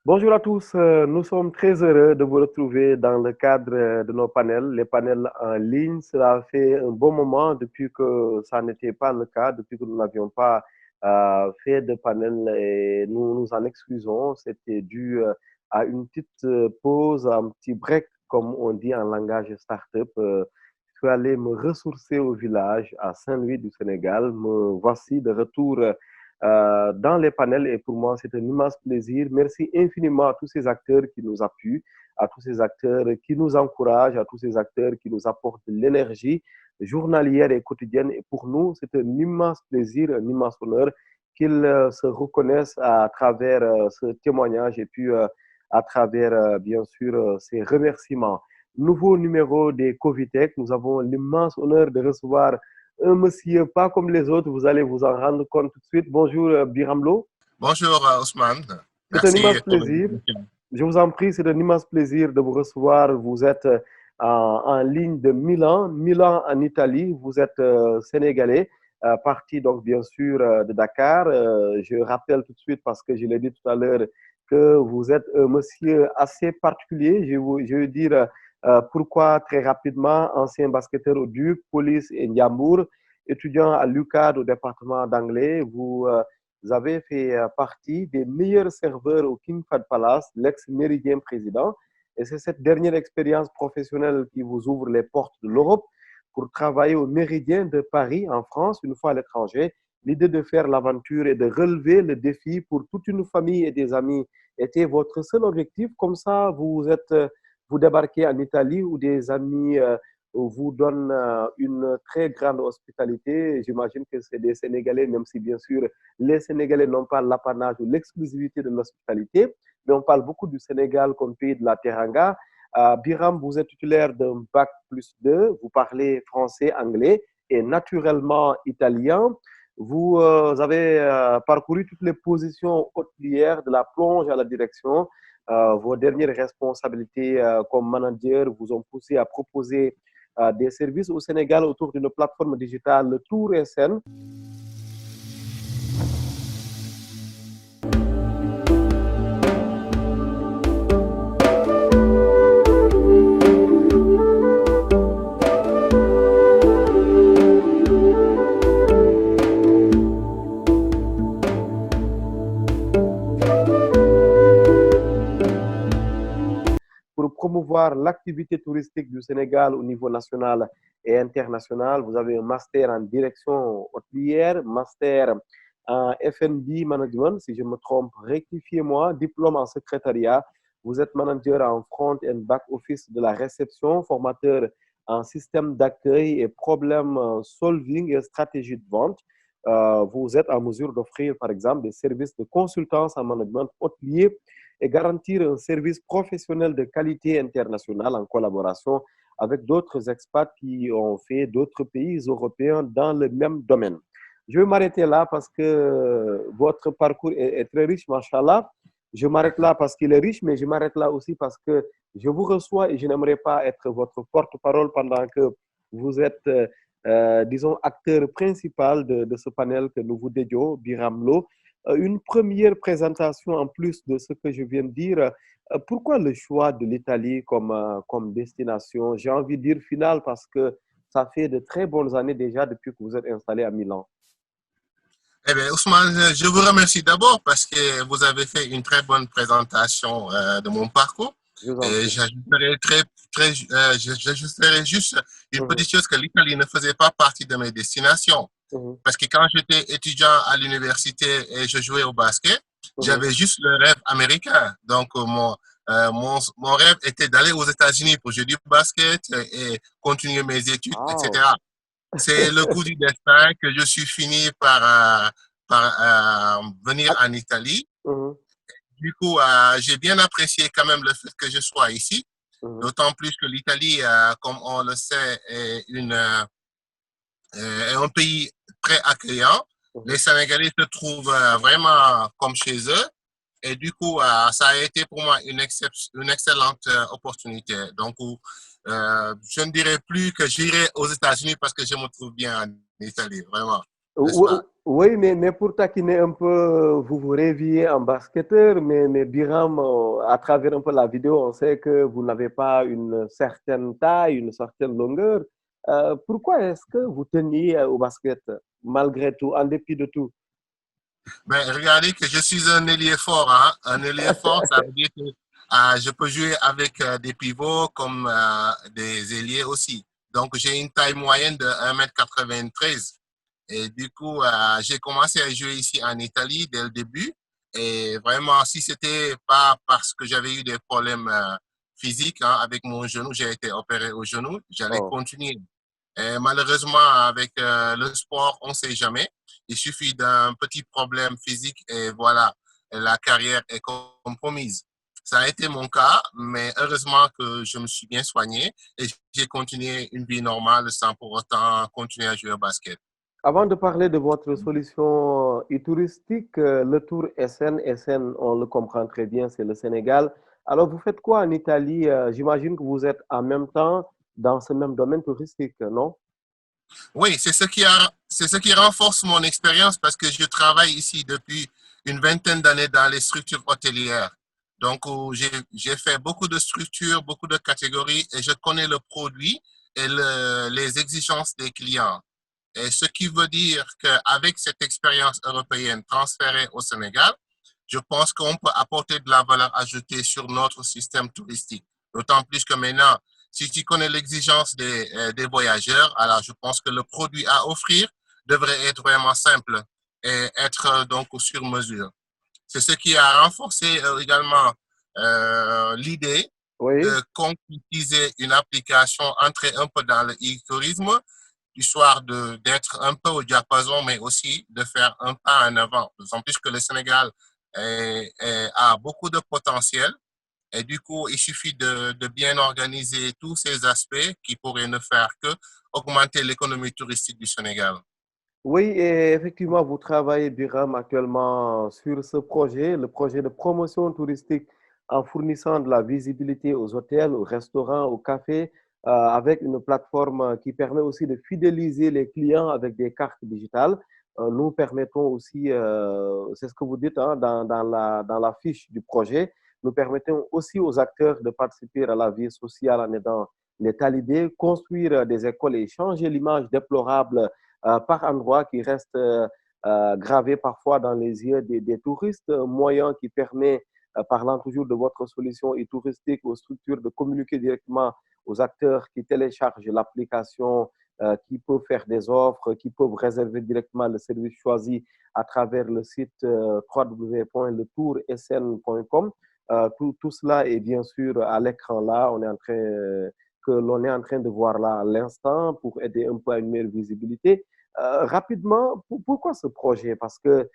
Bonjour à tous, nous sommes très heureux de vous retrouver dans le cadre de nos panels, les panels en ligne. Cela fait un bon moment depuis que ça n'était pas le cas, depuis que nous n'avions pas fait de panel et nous nous en excusons. C'était dû à une petite pause, un petit break, comme on dit en langage start-up. Je suis allé me ressourcer au village à Saint-Louis du Sénégal. Me voici de retour dans les panels et pour moi, c'est un immense plaisir. Merci infiniment à tous ces acteurs qui nous appuient, à tous ces acteurs qui nous encouragent, à tous ces acteurs qui nous apportent de l'énergie journalière et quotidienne. Et pour nous, c'est un immense plaisir, un immense honneur qu'ils se reconnaissent à travers ce témoignage et puis à travers, bien sûr, ces remerciements. Nouveau numéro des Covitech, nous avons l'immense honneur de recevoir un monsieur pas comme les autres, vous allez vous en rendre compte tout de suite. Bonjour Biramlo. Bonjour Ousmane, C'est un merci immense pour plaisir. l'invitation. Je vous en prie, c'est un immense plaisir de vous recevoir. Vous êtes en ligne de Milan, Milan en Italie. Vous êtes sénégalais, parti donc bien sûr de Dakar. Je rappelle tout de suite parce que je l'ai dit tout à l'heure que vous êtes un monsieur assez particulier. Je veux dire pourquoi très rapidement, ancien basketteur au Duc, Police et Ndiambour, étudiant à l'UCAD au département d'anglais. Vous avez fait partie des meilleurs serveurs au King Fahd Palace, l'ex-méridien président. Et c'est cette dernière expérience professionnelle qui vous ouvre les portes de l'Europe pour travailler au Méridien de Paris, en France, une fois à l'étranger. L'idée de faire l'aventure et de relever le défi pour toute une famille et des amis était votre seul objectif. Comme ça, vous débarquez en Italie où des amis vous donnent une très grande hospitalité. J'imagine que c'est des Sénégalais, même si bien sûr les Sénégalais n'ont pas l'apanage ou l'exclusivité de l'hospitalité, mais on parle beaucoup du Sénégal comme pays de la Teranga. Biram, vous êtes titulaire d'un bac plus 2, vous parlez français, anglais et naturellement italien. Vous avez parcouru toutes les positions hôtelières, de la plonge à la direction. Vos dernières responsabilités comme manager vous ont poussé à proposer des services au Sénégal autour d'une plateforme digitale, le Tour SN. Pour promouvoir l'activité touristique du Sénégal au niveau national et international. Vous avez un master en direction hôtelière, master en F&B management, si je me trompe, rectifiez-moi, diplôme en secrétariat. Vous êtes manager en front and back office de la réception, formateur en système d'accueil et problème solving et stratégie de vente. Vous êtes en mesure d'offrir, par exemple, des services de consultance en management hôtelier et garantir un service professionnel de qualité internationale en collaboration avec d'autres expats qui ont fait d'autres pays européens dans le même domaine. Je vais m'arrêter là parce que votre parcours est très riche, machallah. Je m'arrête là parce qu'il est riche, mais je m'arrête là aussi parce que je vous reçois et je n'aimerais pas être votre porte-parole pendant que vous êtes, disons, acteur principal de ce panel que nous vous dédions, Biramlo. Une première présentation en plus de ce que je viens de dire. Pourquoi le choix de l'Italie comme destination? J'ai envie de dire finale parce que ça fait de très bonnes années déjà depuis que vous êtes installé à Milan. Eh bien, Ousmane, je vous remercie d'abord parce que vous avez fait une très bonne présentation de mon parcours. Je vous en Et prie. j'ajouterai juste une Mhm, petite chose que l'Italie ne faisait pas partie de mes destinations. mhm, Parce que quand j'étais étudiant à l'université et je jouais au basket, mhm. j'avais juste le rêve américain. Donc, mon rêve était d'aller aux États-Unis pour jouer du basket et continuer mes études, Wow. etc. C'est le coup du destin que je suis fini par venir en Italie. Mhm, Du coup, j'ai bien apprécié quand même le fait que je sois ici, mhm, d'autant plus que l'Italie, comme on le sait, est un pays très accueillant. Les mhm. Sénégalais se trouvent vraiment comme chez eux. Et du coup, ça a été pour moi une excellente opportunité. Donc, je ne dirais plus que j'irai aux États-Unis parce que je me trouve bien en Italie, vraiment. n'est-ce pas? Oui, mais pour taquiner un peu, vous vous réveillez en basketteur, mais Biram, à travers un peu la vidéo, on sait que vous n'avez pas une certaine taille, une certaine longueur. Pourquoi est-ce que vous teniez au basket, malgré tout, en dépit de tout? Ben, regardez que je suis un ailier fort. Hein. Un ailier fort, ça veut dire que je peux jouer avec des pivots comme des ailiers aussi. Donc, j'ai une taille moyenne de 1,93 m. Et du coup, j'ai commencé à jouer ici en Italie dès le début. Et vraiment, si c'était pas parce que j'avais eu des problèmes physiques hein, avec mon genou, j'ai été opéré au genou, j'allais Oh. continuer. Et malheureusement, avec le sport, on ne sait jamais. Il suffit d'un petit problème physique et voilà, la carrière est compromise. Ça a été mon cas, mais heureusement que je me suis bien soigné et j'ai continué une vie normale sans pour autant continuer à jouer au basket. Avant de parler de votre solution touristique, le tour SN, on le comprend très bien, c'est le Sénégal. Alors, vous faites quoi en Italie? J'imagine que vous êtes en même temps dans ce même domaine touristique, non? Oui, c'est ce qui renforce mon expérience parce que je travaille ici depuis une vingtaine d'années dans les structures hôtelières. Donc, j'ai fait beaucoup de structures, beaucoup de catégories et je connais le produit et les exigences des clients. Et ce qui veut dire qu'avec cette expérience européenne transférée au Sénégal, je pense qu'on peut apporter de la valeur ajoutée sur notre système touristique. D'autant plus que maintenant, si tu connais l'exigence des voyageurs, alors je pense que le produit à offrir devrait être vraiment simple et être donc sur mesure. C'est ce qui a renforcé également l'idée Oui. de concrétiser une application, entrer un peu dans le e-tourisme, histoire d'être un peu au diapason, mais aussi de faire un pas en avant. D'autant plus que le Sénégal a beaucoup de potentiel et du coup, il suffit de bien organiser tous ces aspects qui pourraient ne faire que augmenter l'économie touristique du Sénégal. Oui, et effectivement, vous travaillez, Biram, actuellement sur ce projet, le projet de promotion touristique en fournissant de la visibilité aux hôtels, aux restaurants, aux cafés, avec une plateforme qui permet aussi de fidéliser les clients avec des cartes digitales. Nous permettons aussi, c'est ce que vous dites hein, dans la fiche du projet, nous permettons aussi aux acteurs de participer à la vie sociale en aidant les talibés, construire des écoles et changer l'image déplorable par endroits qui reste gravé parfois dans les yeux des touristes, moyen qui permet, parlant toujours de votre solution et touristique aux structures de communiquer directement aux acteurs qui téléchargent l'application, qui peuvent faire des offres, qui peuvent réserver directement le service choisi à travers le site www.letoursn.com. Tout cela est bien sûr à l'écran là, que l'on est en train de voir là à l'instant pour aider un peu à une meilleure visibilité. Rapidement, pourquoi ce projet? Parce que,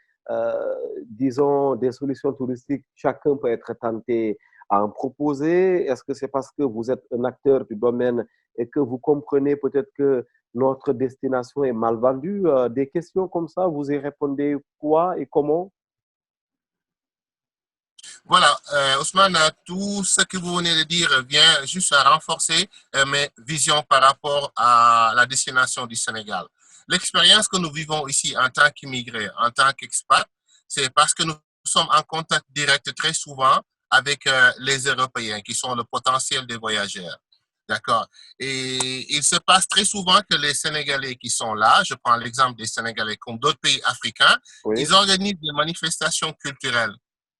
disons, des solutions touristiques, chacun peut être tenté à en proposer. Est-ce que c'est parce que vous êtes un acteur du domaine et que vous comprenez peut-être que notre destination est mal vendue? Des questions comme ça, vous y répondez quoi et comment? Voilà, Ousmane, tout ce que vous venez de dire vient juste à renforcer mes visions par rapport à la destination du Sénégal. L'expérience que nous vivons ici en tant qu'immigrés, en tant qu'expats, c'est parce que nous sommes en contact direct très souvent avec les Européens qui sont le potentiel des voyageurs. D'accord. Et il se passe très souvent que les Sénégalais qui sont là, je prends l'exemple des Sénégalais comme d'autres pays africains, Oui. ils organisent des manifestations culturelles.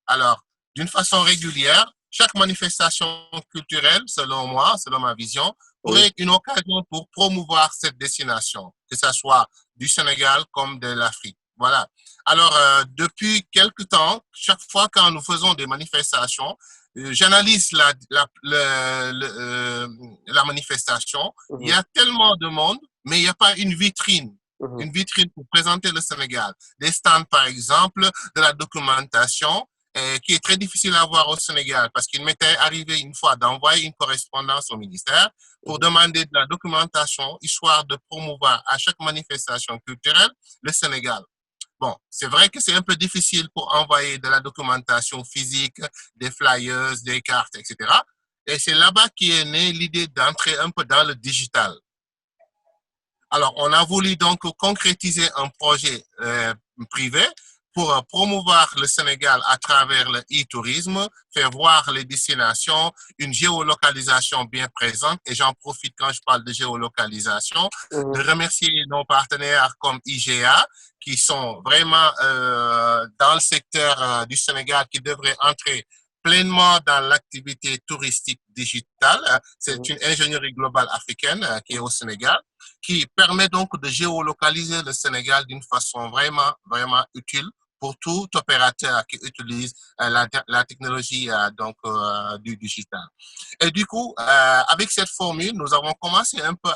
Alors, d'une façon régulière, chaque manifestation culturelle, selon moi, selon ma vision, pourrait Oui. être une occasion pour promouvoir cette destination, que ce soit du Sénégal comme de l'Afrique. Voilà. Alors, depuis quelque temps, chaque fois quand nous faisons des manifestations, j'analyse la manifestation. Il y Mhm. a tellement de monde, mais il n'y a pas Mhm. une vitrine pour présenter le Sénégal. Des stands, par exemple, de la documentation, qui est très difficile à voir au Sénégal parce qu'il m'était arrivé une fois d'envoyer une correspondance au ministère pour Mhm. demander de la documentation, histoire de promouvoir à chaque manifestation culturelle le Sénégal. Bon, c'est vrai que c'est un peu difficile pour envoyer de la documentation physique, des flyers, des cartes, etc. Et c'est là-bas qu'est née l'idée d'entrer un peu dans le digital. Alors, on a voulu donc concrétiser un projet privé pour promouvoir le Sénégal à travers le e-tourisme, faire voir les destinations, une géolocalisation bien présente. Et j'en profite quand je parle de géolocalisation, de remercier nos partenaires comme IGA, qui sont vraiment dans le secteur du Sénégal, qui devraient entrer pleinement dans l'activité touristique digitale. C'est une ingénierie globale africaine qui est au Sénégal, qui permet donc de géolocaliser le Sénégal d'une façon vraiment, vraiment utile pour tout opérateur qui utilise la technologie du digital. Et du coup, avec cette formule, nous avons commencé un peu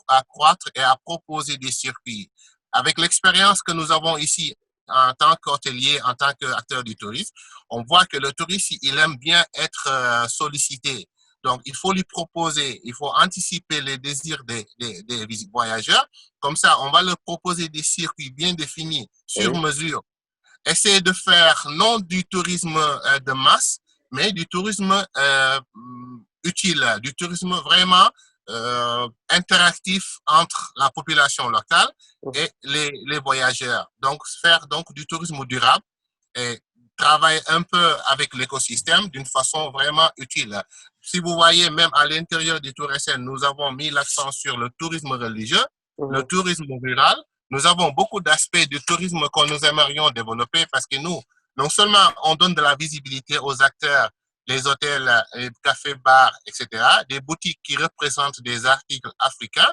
à croître et à proposer des circuits. Avec l'expérience que nous avons ici en tant qu'hôtelier, en tant qu'acteur du tourisme, on voit que le touriste, il aime bien être sollicité. Donc, il faut lui proposer, il faut anticiper les désirs des voyageurs. Comme ça, on va leur proposer des circuits bien définis, sur mesure. Essayer de faire non du tourisme de masse, mais du tourisme utile, du tourisme vraiment interactif entre la population locale et les voyageurs. Donc, faire donc du tourisme durable et travailler un peu avec l'écosystème d'une façon vraiment utile. Si vous voyez, même à l'intérieur du Tour SN, nous avons mis l'accent sur le tourisme religieux, le tourisme rural. Nous avons beaucoup d'aspects du tourisme que nous aimerions développer parce que nous, non seulement on donne de la visibilité aux acteurs, les hôtels, les cafés, bars, etc., des boutiques qui représentent des articles africains,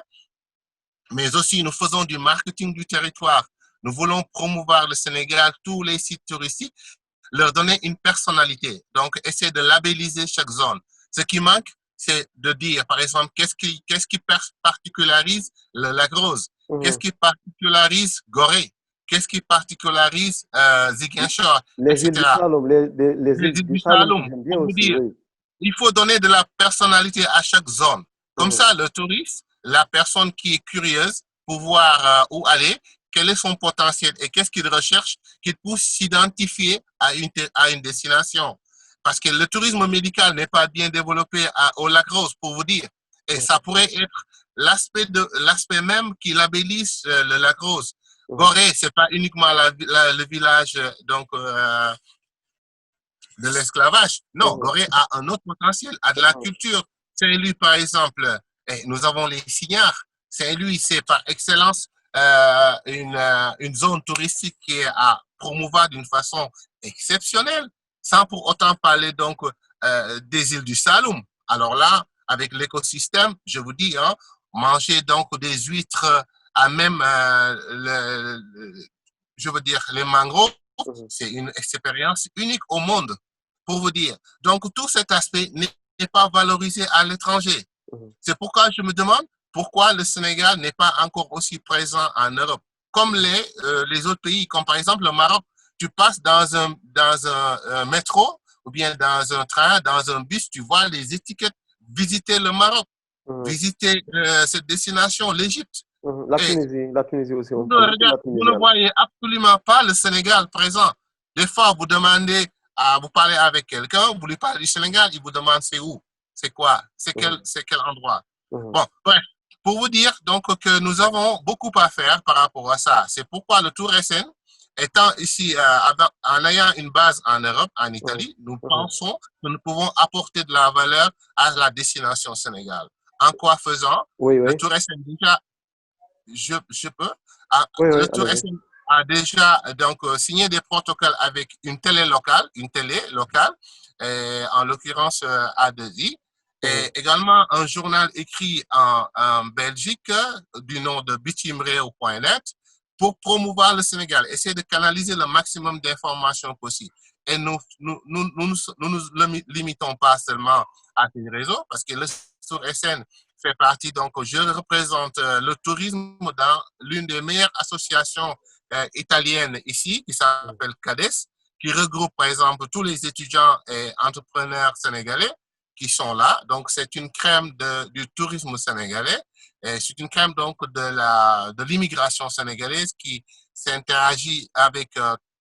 mais aussi nous faisons du marketing du territoire. Nous voulons promouvoir le Sénégal, tous les sites touristiques, leur donner une personnalité. Donc, essayer de labelliser chaque zone. Ce qui manque, c'est de dire, par exemple, qu'est-ce qui particularise le Lac Rose? Qu'est-ce qui particularise Gorée? Qu'est-ce qui particularise Ziguinchor, les îles du etc. Saloum, les îles du Saloum, j'aime bien aussi, dire, oui. il faut donner de la personnalité à chaque zone. Comme ça, le touriste, la personne qui est curieuse pour voir où aller, quel est son potentiel et qu'est-ce qu'il recherche, qu'il puisse s'identifier à une destination. Parce que le tourisme médical n'est pas bien développé au Lac Rose, pour vous dire. Et ça pourrait être l'aspect même qui labellise le Lac Rose. Gorée, c'est pas uniquement le village de l'esclavage. Non, Gorée a un autre potentiel, a de la culture. Saint-Louis, par exemple, et nous avons les Signares. Saint-Louis, c'est par excellence une zone touristique qui est à promouvoir d'une façon exceptionnelle, sans pour autant parler donc des îles du Saloum. Alors là, avec l'écosystème, je vous dis, hein, manger donc des huîtres à même je veux dire les mangroves, c'est une expérience unique au monde, pour vous dire. Donc tout cet aspect n'est pas valorisé à l'étranger. C'est pourquoi je me demande pourquoi le Sénégal n'est pas encore aussi présent en Europe. Comme les autres pays, comme par exemple le Maroc, tu passes dans un métro ou bien dans un train, dans un bus, tu vois les étiquettes, visiter le Maroc, visiter cette destination, l'Égypte. La Tunisie aussi. Vous ne voyez absolument pas le Sénégal présent. Des fois, vous demandez, vous parlez avec quelqu'un, vous lui parlez du Sénégal, il vous demande c'est où, c'est quoi, c'est quel endroit. Bon, bref, pour vous dire donc que nous avons beaucoup à faire par rapport à ça. C'est pourquoi le Tour SN, étant ici, en ayant une base en Europe, en Italie, nous pensons que nous pouvons apporter de la valeur à la destination Sénégal. En quoi faisant, le Tour SN déjà, je peux, le Tour SN a déjà donc signé des protocoles avec une télé locale, en l'occurrence A2I, et également un journal écrit en Belgique du nom de bitimreo.net pour promouvoir le Sénégal, essayer de canaliser le maximum d'informations possibles. Et nous nous limitons pas seulement à ces réseaux, parce que le Tour SN fait partie, donc je représente le tourisme dans l'une des meilleures associations italiennes ici, qui s'appelle CADES, qui regroupe par exemple tous les étudiants et entrepreneurs sénégalais qui sont là. Donc c'est une crème du tourisme sénégalais, c'est une crème donc de l'immigration sénégalaise qui s'interagit avec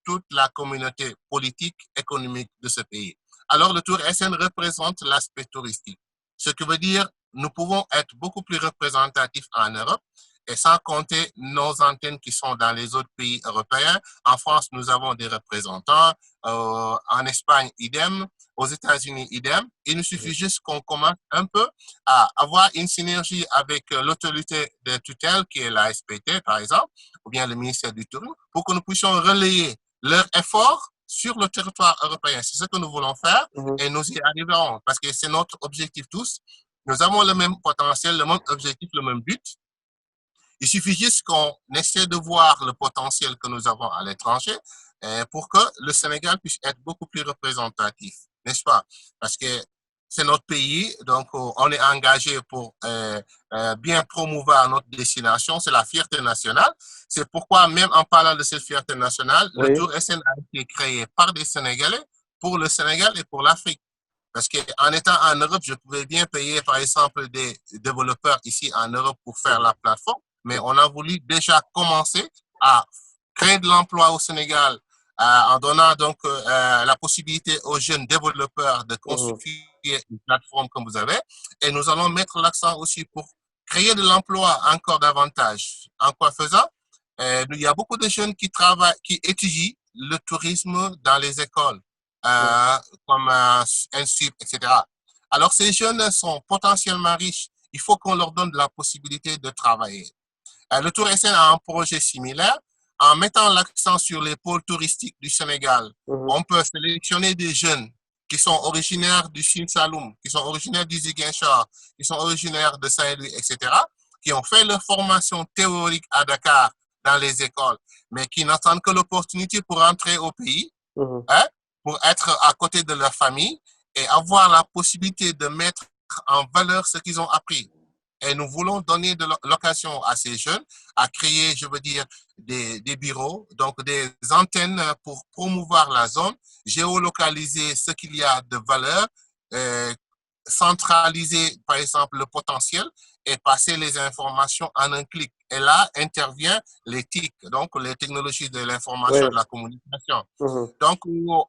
toute la communauté politique, économique de ce pays. Alors le Tour SN représente l'aspect touristique, ce qui veut dire nous pouvons être beaucoup plus représentatifs en Europe et sans compter nos antennes qui sont dans les autres pays européens. En France, nous avons des représentants, en Espagne, idem, aux États-Unis, idem. Il nous suffit juste qu'on commence un peu à avoir une synergie avec l'autorité de tutelle, qui est la SPT, par exemple, ou bien le ministère du Tourisme, pour que nous puissions relayer leurs efforts sur le territoire européen. C'est ce que nous voulons faire et nous y arriverons parce que c'est notre objectif tous. Nous avons le même potentiel, le même objectif, le même but. Il suffit juste qu'on essaie de voir le potentiel que nous avons à l'étranger pour que le Sénégal puisse être beaucoup plus représentatif, n'est-ce pas? Parce que c'est notre pays, donc on est engagé pour bien promouvoir notre destination, c'est la fierté nationale. C'est pourquoi, même en parlant de cette fierté nationale, le Tour SN a été créé par des Sénégalais pour le Sénégal et pour l'Afrique. Parce qu'en étant en Europe, je pouvais bien payer, par exemple, des développeurs ici en Europe pour faire la plateforme, mais on a voulu déjà commencer à créer de l'emploi au Sénégal en donnant donc la possibilité aux jeunes développeurs de constituer une plateforme comme vous avez. Et nous allons mettre l'accent aussi pour créer de l'emploi encore davantage. En quoi faisant? Il y a beaucoup de jeunes qui travaillent, qui étudient le tourisme dans les écoles. Comme INSUP, etc. Alors, ces jeunes sont potentiellement riches. Il faut qu'on leur donne la possibilité de travailler. Le Tour SN a un projet similaire. En mettant l'accent sur les pôles touristiques du Sénégal, on peut sélectionner des jeunes qui sont originaires du Sine Saloum, qui sont originaires du Ziguinchor, qui sont originaires de Saint-Louis, etc., qui ont fait leur formation théorique à Dakar dans les écoles, mais qui n'attendent que l'opportunité pour entrer au pays, pour être à côté de leur famille et avoir la possibilité de mettre en valeur ce qu'ils ont appris. Et nous voulons donner de l'occasion à ces jeunes à créer, je veux dire, des bureaux, donc des antennes pour promouvoir la zone, géolocaliser ce qu'il y a de valeur, centraliser, par exemple, le potentiel et passer les informations en un clic. Et là intervient les TIC, donc les technologies de l'information et de la communication. Donc,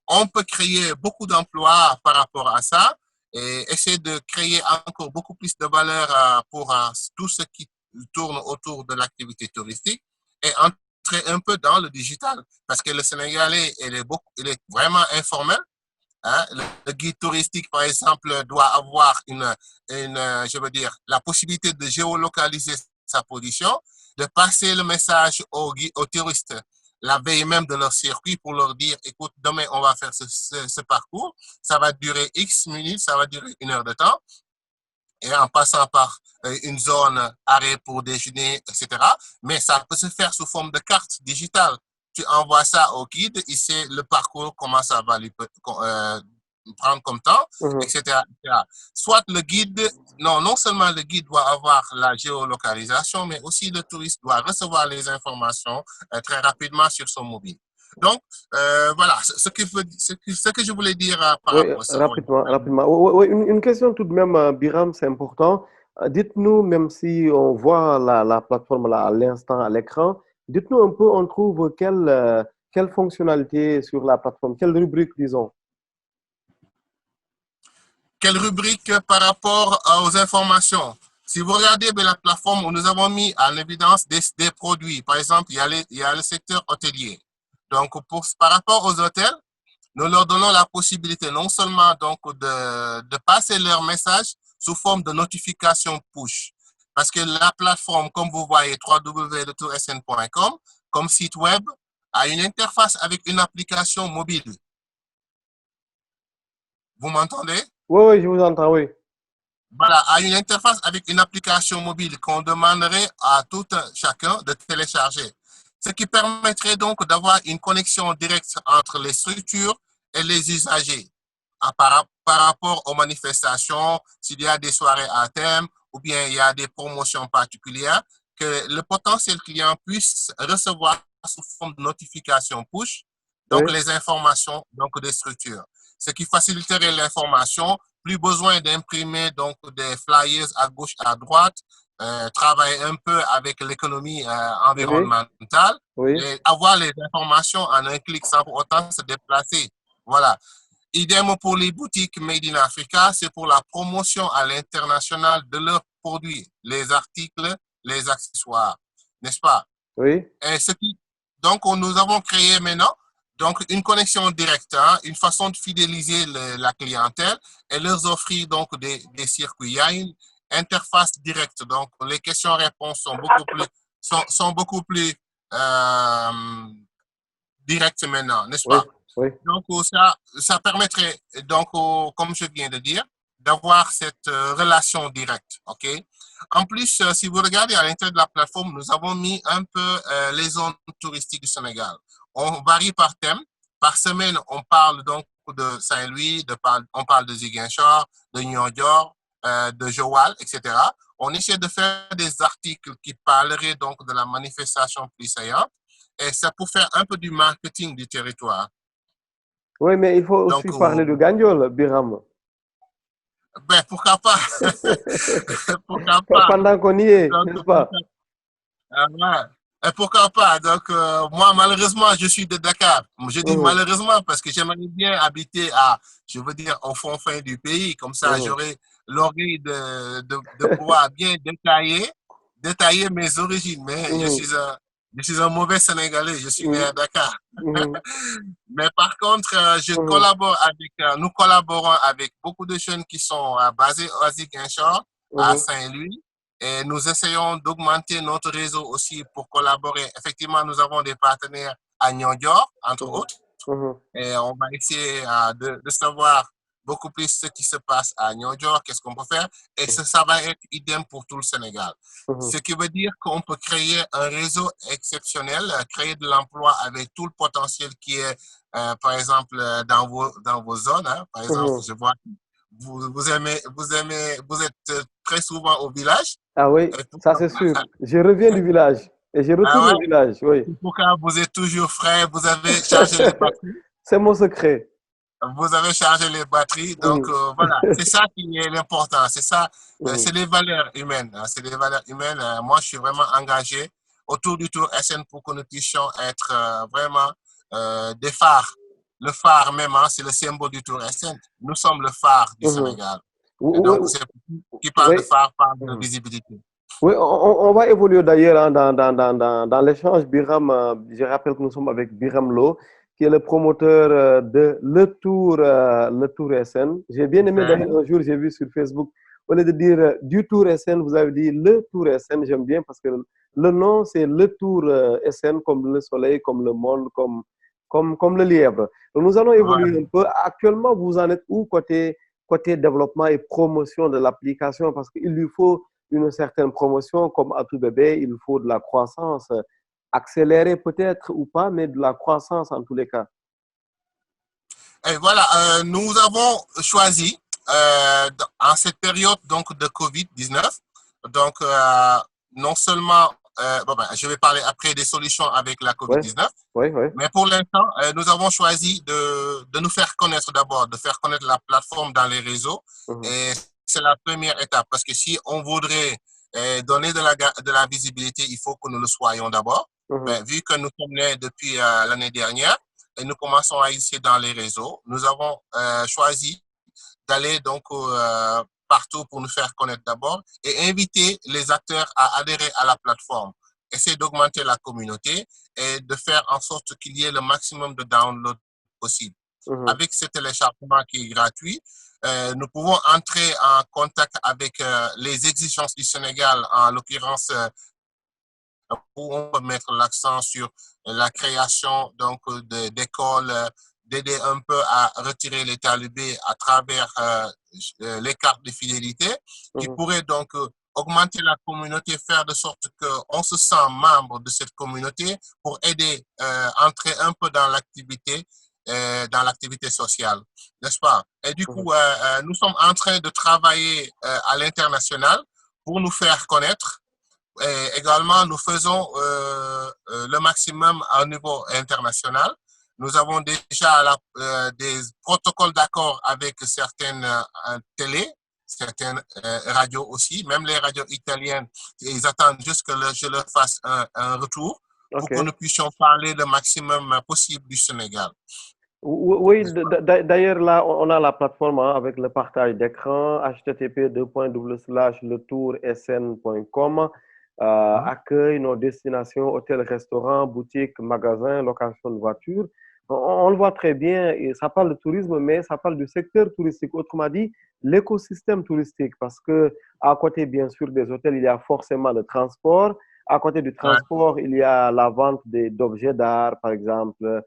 on peut créer beaucoup d'emplois par rapport à ça et essayer de créer encore beaucoup plus de valeur pour tout ce qui tourne autour de l'activité touristique et entrer un peu dans le digital parce que le Sénégalais, il est vraiment informel. Le guide touristique, par exemple, doit avoir je veux dire, la possibilité de géolocaliser sa position, de passer le message aux touristes la veille même de leur circuit pour leur dire, écoute, demain, on va faire ce parcours. Ça va durer X minutes, ça va durer 1 heure de temps. Et en passant par une zone arrêt pour déjeuner, etc. Mais ça peut se faire sous forme de carte digitale. Tu envoies ça au guide, il sait le parcours, comment ça va lui prendre comme temps, etc., etc. Soit le guide, non seulement le guide doit avoir la géolocalisation, mais aussi le touriste doit recevoir les informations très rapidement sur son mobile. Donc, voilà, ce que je voulais dire par rapport à ça. Rapidement. Oui, une question tout de même, Biram, c'est important. Dites-nous, même si on voit la plateforme là à l'instant à l'écran, dites-nous un peu, on trouve quelle fonctionnalité sur la plateforme, quelle rubrique, disons. Quelle rubrique par rapport aux informations? Si vous regardez la plateforme où nous avons mis en évidence des produits, par exemple, il y a le secteur hôtelier. Donc, par rapport aux hôtels, nous leur donnons la possibilité non seulement donc de passer leur message sous forme de notification push. Parce que la plateforme, comme vous voyez, www.toursn.com, comme site web, a une interface avec une application mobile. Vous m'entendez? Oui, je vous entends, oui. Voilà, a une interface avec une application mobile qu'on demanderait à tout chacun de télécharger. Ce qui permettrait donc d'avoir une connexion directe entre les structures et les usagers par rapport aux manifestations, s'il y a des soirées à thème ou bien il y a des promotions particulières, que le potentiel client puisse recevoir sous forme de notification push, donc les informations donc des structures. Ce qui faciliterait l'information, plus besoin d'imprimer donc des flyers à gauche et à droite, travailler un peu avec l'économie environnementale et avoir les informations en un clic sans pour autant se déplacer. Voilà. Idem pour les boutiques Made in Africa, c'est pour la promotion à l'international de leurs produits, les articles, les accessoires. n'est-ce pas? Oui. Et donc, nous avons créé maintenant donc, une connexion directe, hein, une façon de fidéliser la clientèle et leur offrir donc des circuits. Il y a une interface directe. Donc, les questions-réponses sont beaucoup plus euh, directes maintenant, n'est-ce Oui. pas? Oui. Donc, ça permettrait, donc, comme je viens de dire, d'avoir cette relation directe. OK? En plus, si vous regardez à l'intérieur de la plateforme, nous avons mis un peu les zones touristiques du Sénégal. On varie par thème. Par semaine, on parle donc de Saint-Louis, on parle de Ziguinchor, de Niodior, de Joal, etc. On essaie de faire des articles qui parleraient donc de la manifestation plus saillante. Et c'est pour faire un peu du marketing du territoire. Oui, mais il faut Donc, aussi parler de Gandiol, Biram. ben, pourquoi pas? Pourquoi pas? Pendant qu'on y est, Donc, n'est-ce pas? ouais. Et pourquoi pas? Donc, moi, malheureusement, je suis de Dakar. Je dis Mhm, malheureusement parce que j'aimerais bien habiter je veux dire, au fond du pays. Comme ça, mhm, j'aurais l'orgueil de pouvoir bien détailler mes origines. Mais mhm, je suis un mauvais Sénégalais. Je suis né mhm, à Dakar. mhm, Mais par contre, mhm, nous collaborons avec beaucoup de jeunes qui sont basés à Ziguinchor, à mhm, Saint-Louis, et nous essayons d'augmenter notre réseau aussi pour collaborer. Effectivement, nous avons des partenaires à Niodior, entre mhm, autres, mhm, et on va essayer de savoir beaucoup plus ce qui se passe à Niodior, qu'est-ce qu'on peut faire, et ça va être idem pour tout le Sénégal. mhm. Ce qui veut dire qu'on peut créer un réseau exceptionnel, créer de l'emploi avec tout le potentiel qui est, par exemple, dans vos zones. Hein. Par exemple, Mhm. je vois vous êtes très souvent au village. Ah oui, Et ça c'est sûr. Je reviens du village et je ah retourne au ouais, village, oui. pourquoi vous êtes toujours frais, vous avez chargé les batteries. C'est mon secret. Vous avez chargé les batteries, donc Mhm, voilà, c'est ça qui est l'important, c'est ça, mhm, c'est les valeurs humaines, hein, c'est les valeurs humaines. Moi, je suis vraiment engagé autour du Tour SN pour que nous puissions être vraiment des phares. Le phare même, hein, c'est le symbole du Tour SN. Nous sommes le phare du mhm. Sénégal. Et Oui, donc, c'est qui parle oui, de phare, parle de mhm. visibilité. Oui, on va évoluer d'ailleurs hein, dans l'échange. Biram, je rappelle que nous sommes avec Biram Lo, qui est le promoteur de le Tour SN. J'ai bien aimé Hein? d'ailleurs un jour, j'ai vu sur Facebook, au lieu de dire du Tour SN, vous avez dit le Tour SN. J'aime bien parce que le nom, c'est le Tour SN, comme le soleil, comme le monde, comme le lièvre. Donc, nous allons évoluer Voilà. un peu. Actuellement, vous en êtes où côté développement et promotion de l'application? Parce qu'il lui faut une certaine promotion, comme à tout bébé, il faut de la croissance accélérée peut-être ou pas, mais de la croissance en tous les cas. Et voilà, nous avons choisi en cette période donc de Covid-19, donc non seulement, je vais parler après des solutions avec la Oui, Covid-19, oui, oui. mais pour l'instant, nous avons choisi de nous faire connaître d'abord, de faire connaître la plateforme dans les réseaux. Mhm, Et c'est la première étape, parce que si on voudrait donner de la visibilité, il faut que nous le soyons d'abord. mhm, Ben, vu que nous sommes nés depuis l'année dernière et nous commençons à exister dans les réseaux, nous avons choisi d'aller donc partout pour nous faire connaître d'abord et inviter les acteurs à adhérer à la plateforme, essayer d'augmenter la communauté et de faire en sorte qu'il y ait le maximum de downloads possible. mhm, Avec ce téléchargement qui est gratuit, nous pouvons entrer en contact avec les exigences du Sénégal, en l'occurrence où on peut mettre l'accent sur la création donc d'écoles, d'aider un peu à retirer les talibés à travers les cartes de fidélité, qui mhm, pourraient donc augmenter la communauté, faire de sorte qu'on se sent membre de cette communauté pour aider, entrer un peu dans l'activité sociale, n'est-ce pas? Et du mhm. coup, nous sommes en train de travailler à l'international pour nous faire connaître et également, nous faisons le maximum à niveau international. Nous avons déjà des protocoles d'accord avec certaines télés, certaines radios aussi, même les radios italiennes, ils attendent juste que je leur fasse un retour pour que nous OK. puissions parler le maximum possible du Sénégal. Oui, d'ailleurs, là, on a la plateforme hein, avec le partage d'écran, http://letoursn.com. accueil, nos destinations, hôtels, restaurants, boutiques, magasins, location de voitures. On le voit très bien, et ça parle de tourisme, mais ça parle du secteur touristique. Autrement dit, l'écosystème touristique, parce que à côté, bien sûr, des hôtels, il y a forcément le transport. À côté du Ouais. transport, il y a la vente d'objets d'art, par exemple,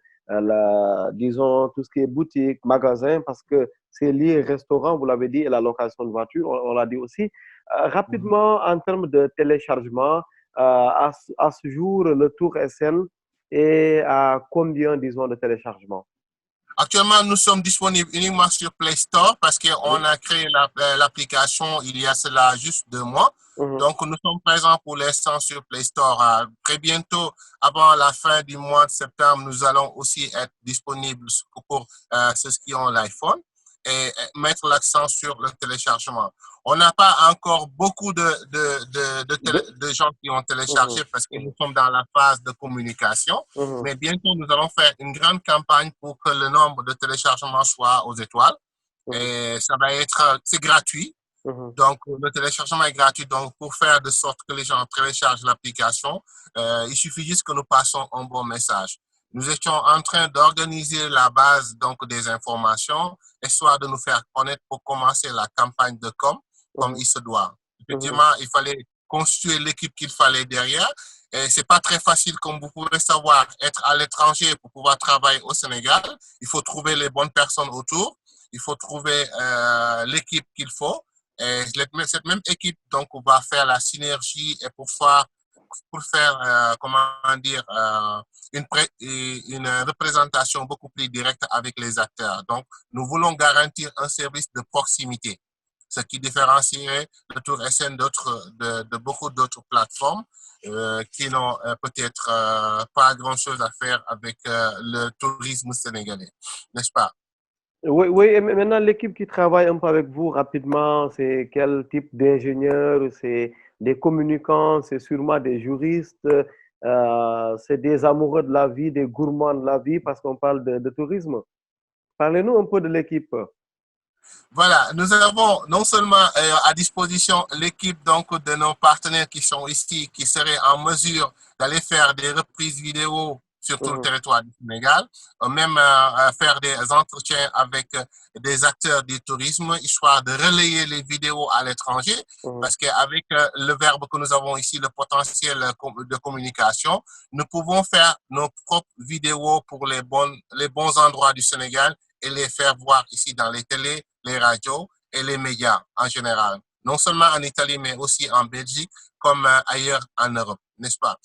disons, tout ce qui est boutique, magasin, parce que c'est lié restaurant, vous l'avez dit, et la location de voiture, on l'a dit aussi. Mhm. Rapidement, en termes de téléchargement, à ce jour, le Tour SN est à combien, disons, de téléchargement? Actuellement, nous sommes disponibles uniquement sur Play Store parce qu'on Oui. a créé l'application il y a cela juste 2 mois. Mhm, Donc, nous sommes présents pour l'instant sur Play Store. Très bientôt, avant la fin du mois de septembre, nous allons aussi être disponibles pour ceux qui ont l'iPhone et mettre l'accent sur le téléchargement. On n'a pas encore beaucoup de, de gens qui ont mhm, téléchargé parce que nous mhm, sommes dans la phase de communication. mhm, Mais bientôt, nous allons faire une grande campagne pour que le nombre de téléchargements soit aux étoiles. mhm, Et ça va être, c'est gratuit. mhm, Donc, le téléchargement est gratuit. Donc, pour faire de sorte que les gens téléchargent l'application, il suffit juste que nous passons un bon message. Nous étions en train d'organiser la base donc des informations, histoire de nous faire connaître pour commencer la campagne de com comme mhm, il se doit. mhm, Effectivement, il fallait constituer l'équipe qu'il fallait derrière. Et c'est pas très facile, comme vous pouvez savoir, être à l'étranger pour pouvoir travailler au Sénégal. Il faut trouver les bonnes personnes autour. Il faut trouver l'équipe qu'il faut. Et cette même équipe donc va faire la synergie et pour faire comment dire une représentation beaucoup plus directe avec les acteurs. Donc nous voulons garantir un service de proximité, ce qui différencierait le Tour SN de beaucoup d'autres plateformes qui n'ont peut-être pas grand-chose à faire avec le tourisme sénégalais, n'est-ce pas? Oui, oui, et maintenant, l'équipe qui travaille un peu avec vous rapidement, c'est quel type d'ingénieurs? C'est des communicants, c'est sûrement des juristes, c'est des amoureux de la vie, des gourmands de la vie, parce qu'on parle de tourisme. Parlez-nous un peu de l'équipe. Voilà, nous avons non seulement à disposition l'équipe donc de nos partenaires qui sont ici, qui seraient en mesure d'aller faire des reprises vidéo sur tout le Mhm, territoire du Sénégal, même faire des entretiens avec des acteurs du tourisme, histoire de relayer les vidéos à l'étranger, mhm, parce qu'avec le verbe que nous avons ici, le potentiel de communication, nous pouvons faire nos propres vidéos pour les bons endroits du Sénégal et les faire voir ici dans les télés, les radios et les médias en général, non seulement en Italie, mais aussi en Belgique, comme ailleurs en Europe, n'est-ce pas?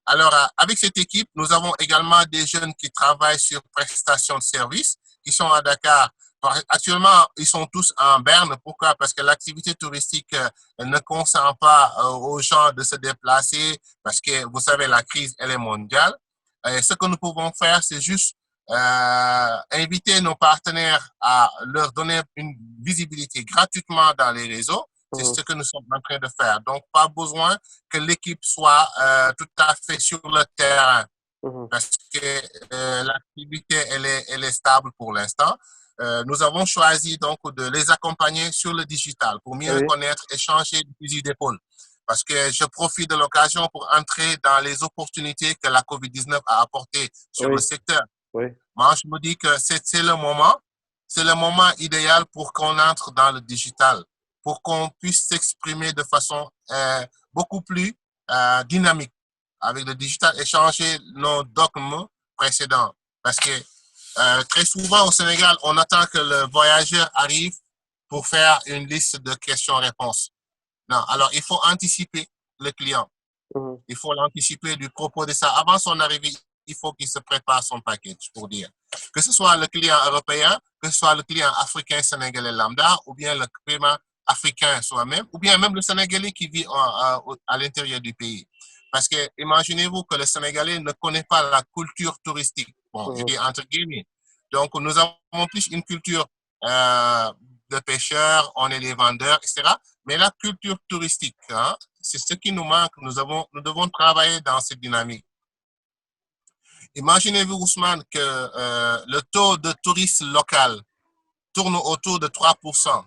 Alors, avec cette équipe, nous avons également des jeunes qui travaillent sur prestations de services, qui sont à Dakar. Actuellement, ils sont tous en Berne. Pourquoi? Parce que l'activité touristique ne consent pas aux gens de se déplacer, parce que vous savez, la crise, elle est mondiale. Et ce que nous pouvons faire, c'est juste inviter nos partenaires à leur donner une visibilité gratuitement dans les réseaux. C'est mhm, ce que nous sommes en train de faire. Donc, pas besoin que l'équipe soit tout à fait sur le terrain mhm. parce que l'activité, elle est stable pour l'instant. Nous avons choisi donc de les accompagner sur le digital pour mieux Oui, connaître, échanger du fusil d'épaule. Parce que je profite de l'occasion pour entrer dans les opportunités que la COVID-19 a apportées sur le oui, secteur. oui. Moi, je me dis que c'est le moment idéal pour qu'on entre dans le digital, pour qu'on puisse s'exprimer de façon beaucoup plus dynamique. Avec le digital, échanger nos dogmes précédents. Parce que très souvent au Sénégal, on attend que le voyageur arrive pour faire une liste de questions-réponses. Non, alors il faut anticiper le client. Mhm, Il faut l'anticiper du propos de ça. Avant son arrivée, il faut qu'il se prépare son package pour dire. Que ce soit le client européen, que ce soit le client africain, sénégalais lambda, ou bien le client africain soi-même, ou bien même le Sénégalais qui vit à l'intérieur du pays. Parce que imaginez-vous que le Sénégalais ne connaît pas la culture touristique. Bon, je mhm. dis entre guillemets. Donc, nous avons plus une culture euh, de pêcheurs, on est les vendeurs, etc. Mais la culture touristique, hein, c'est ce qui nous manque. Nous devons travailler dans cette dynamique. Imaginez-vous, Ousmane, que le taux de tourisme local tourne autour de 3%.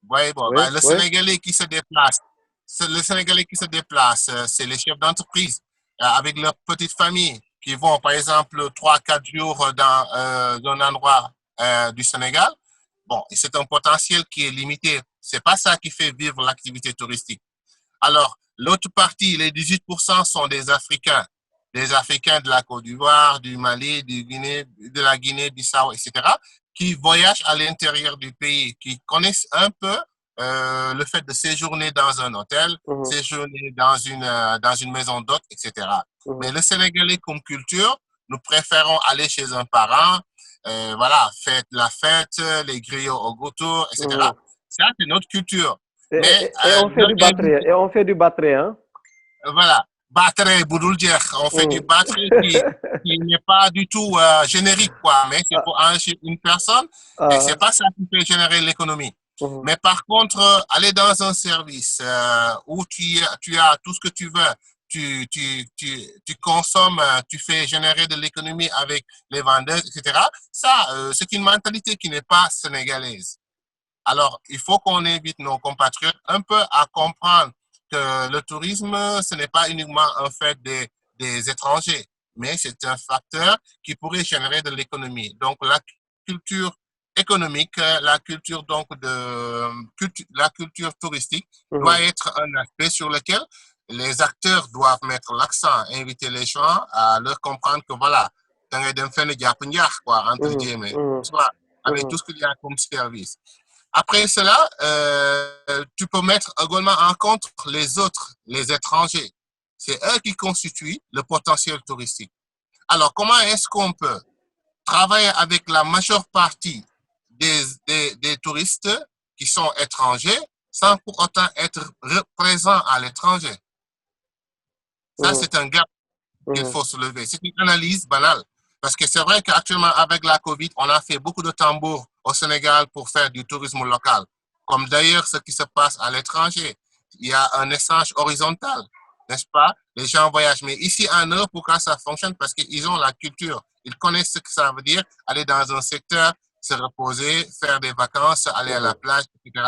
Vous voyez, bon, Oui, ben, le oui. Sénégalais qui se déplace, c'est les Sénégalais qui se déplacent, c'est les chefs d'entreprise avec leurs petites familles qui vont, par exemple, 3, 4 jours dans un endroit du Sénégal. Bon, c'est un potentiel qui est limité. C'est pas ça qui fait vivre l'activité touristique. Alors, l'autre partie, les 18% sont des Africains de la Côte d'Ivoire, du Mali, de la Guinée-Bissau, etc., qui voyagent à l'intérieur du pays, qui connaissent un peu le fait de séjourner dans un hôtel, séjourner dans une maison d'hôte, etc. Mais le Sénégalais comme culture, nous préférons aller chez un parent, voilà, la fête, les griots au goûteau, etc. Ça, c'est notre culture. Mais Et on fait du batterie, et on fait du batterie, hein? voilà, batterie budul jeex, on fait du batterie qui n'est pas du tout générique, quoi, mais c'est pour enrichir une personne et c'est pas ça qui fait générer l'économie. Mais par contre, aller dans un service où tu as tout ce que tu veux, tu consommes, tu fais générer de l'économie avec les vendeurs, etc. Ça, c'est une mentalité qui n'est pas sénégalaise. Alors, il faut qu'on invite nos compatriotes un peu à comprendre que le tourisme, ce n'est pas uniquement un fait des étrangers, mais c'est un facteur qui pourrait générer de l'économie. Donc, la culture économique, la culture donc la culture touristique doit être un aspect sur lequel les acteurs doivent mettre l'accent, inviter les gens à leur comprendre que voilà, quoi, entre guillemets, soit avec tout ce qu'il y a comme service. Après cela, tu peux mettre également en compte les autres, les étrangers. C'est eux qui constituent le potentiel touristique. Alors, comment est-ce qu'on peut travailler avec la majeure partie des touristes qui sont étrangers sans pour autant être présents à l'étranger? Ça, c'est un gap qu'il faut soulever. C'est une analyse banale. Parce que c'est vrai qu'actuellement, avec la COVID, on a fait beaucoup de tambours au Sénégal pour faire du tourisme local. Comme d'ailleurs ce qui se passe à l'étranger. Il y a un échange horizontal, n'est-ce pas? Les gens voyagent. Mais ici en Europe, pourquoi ça fonctionne? Parce qu'ils ont la culture. Ils connaissent ce que ça veut dire aller dans un secteur, se reposer, faire des vacances, aller à la plage, etc.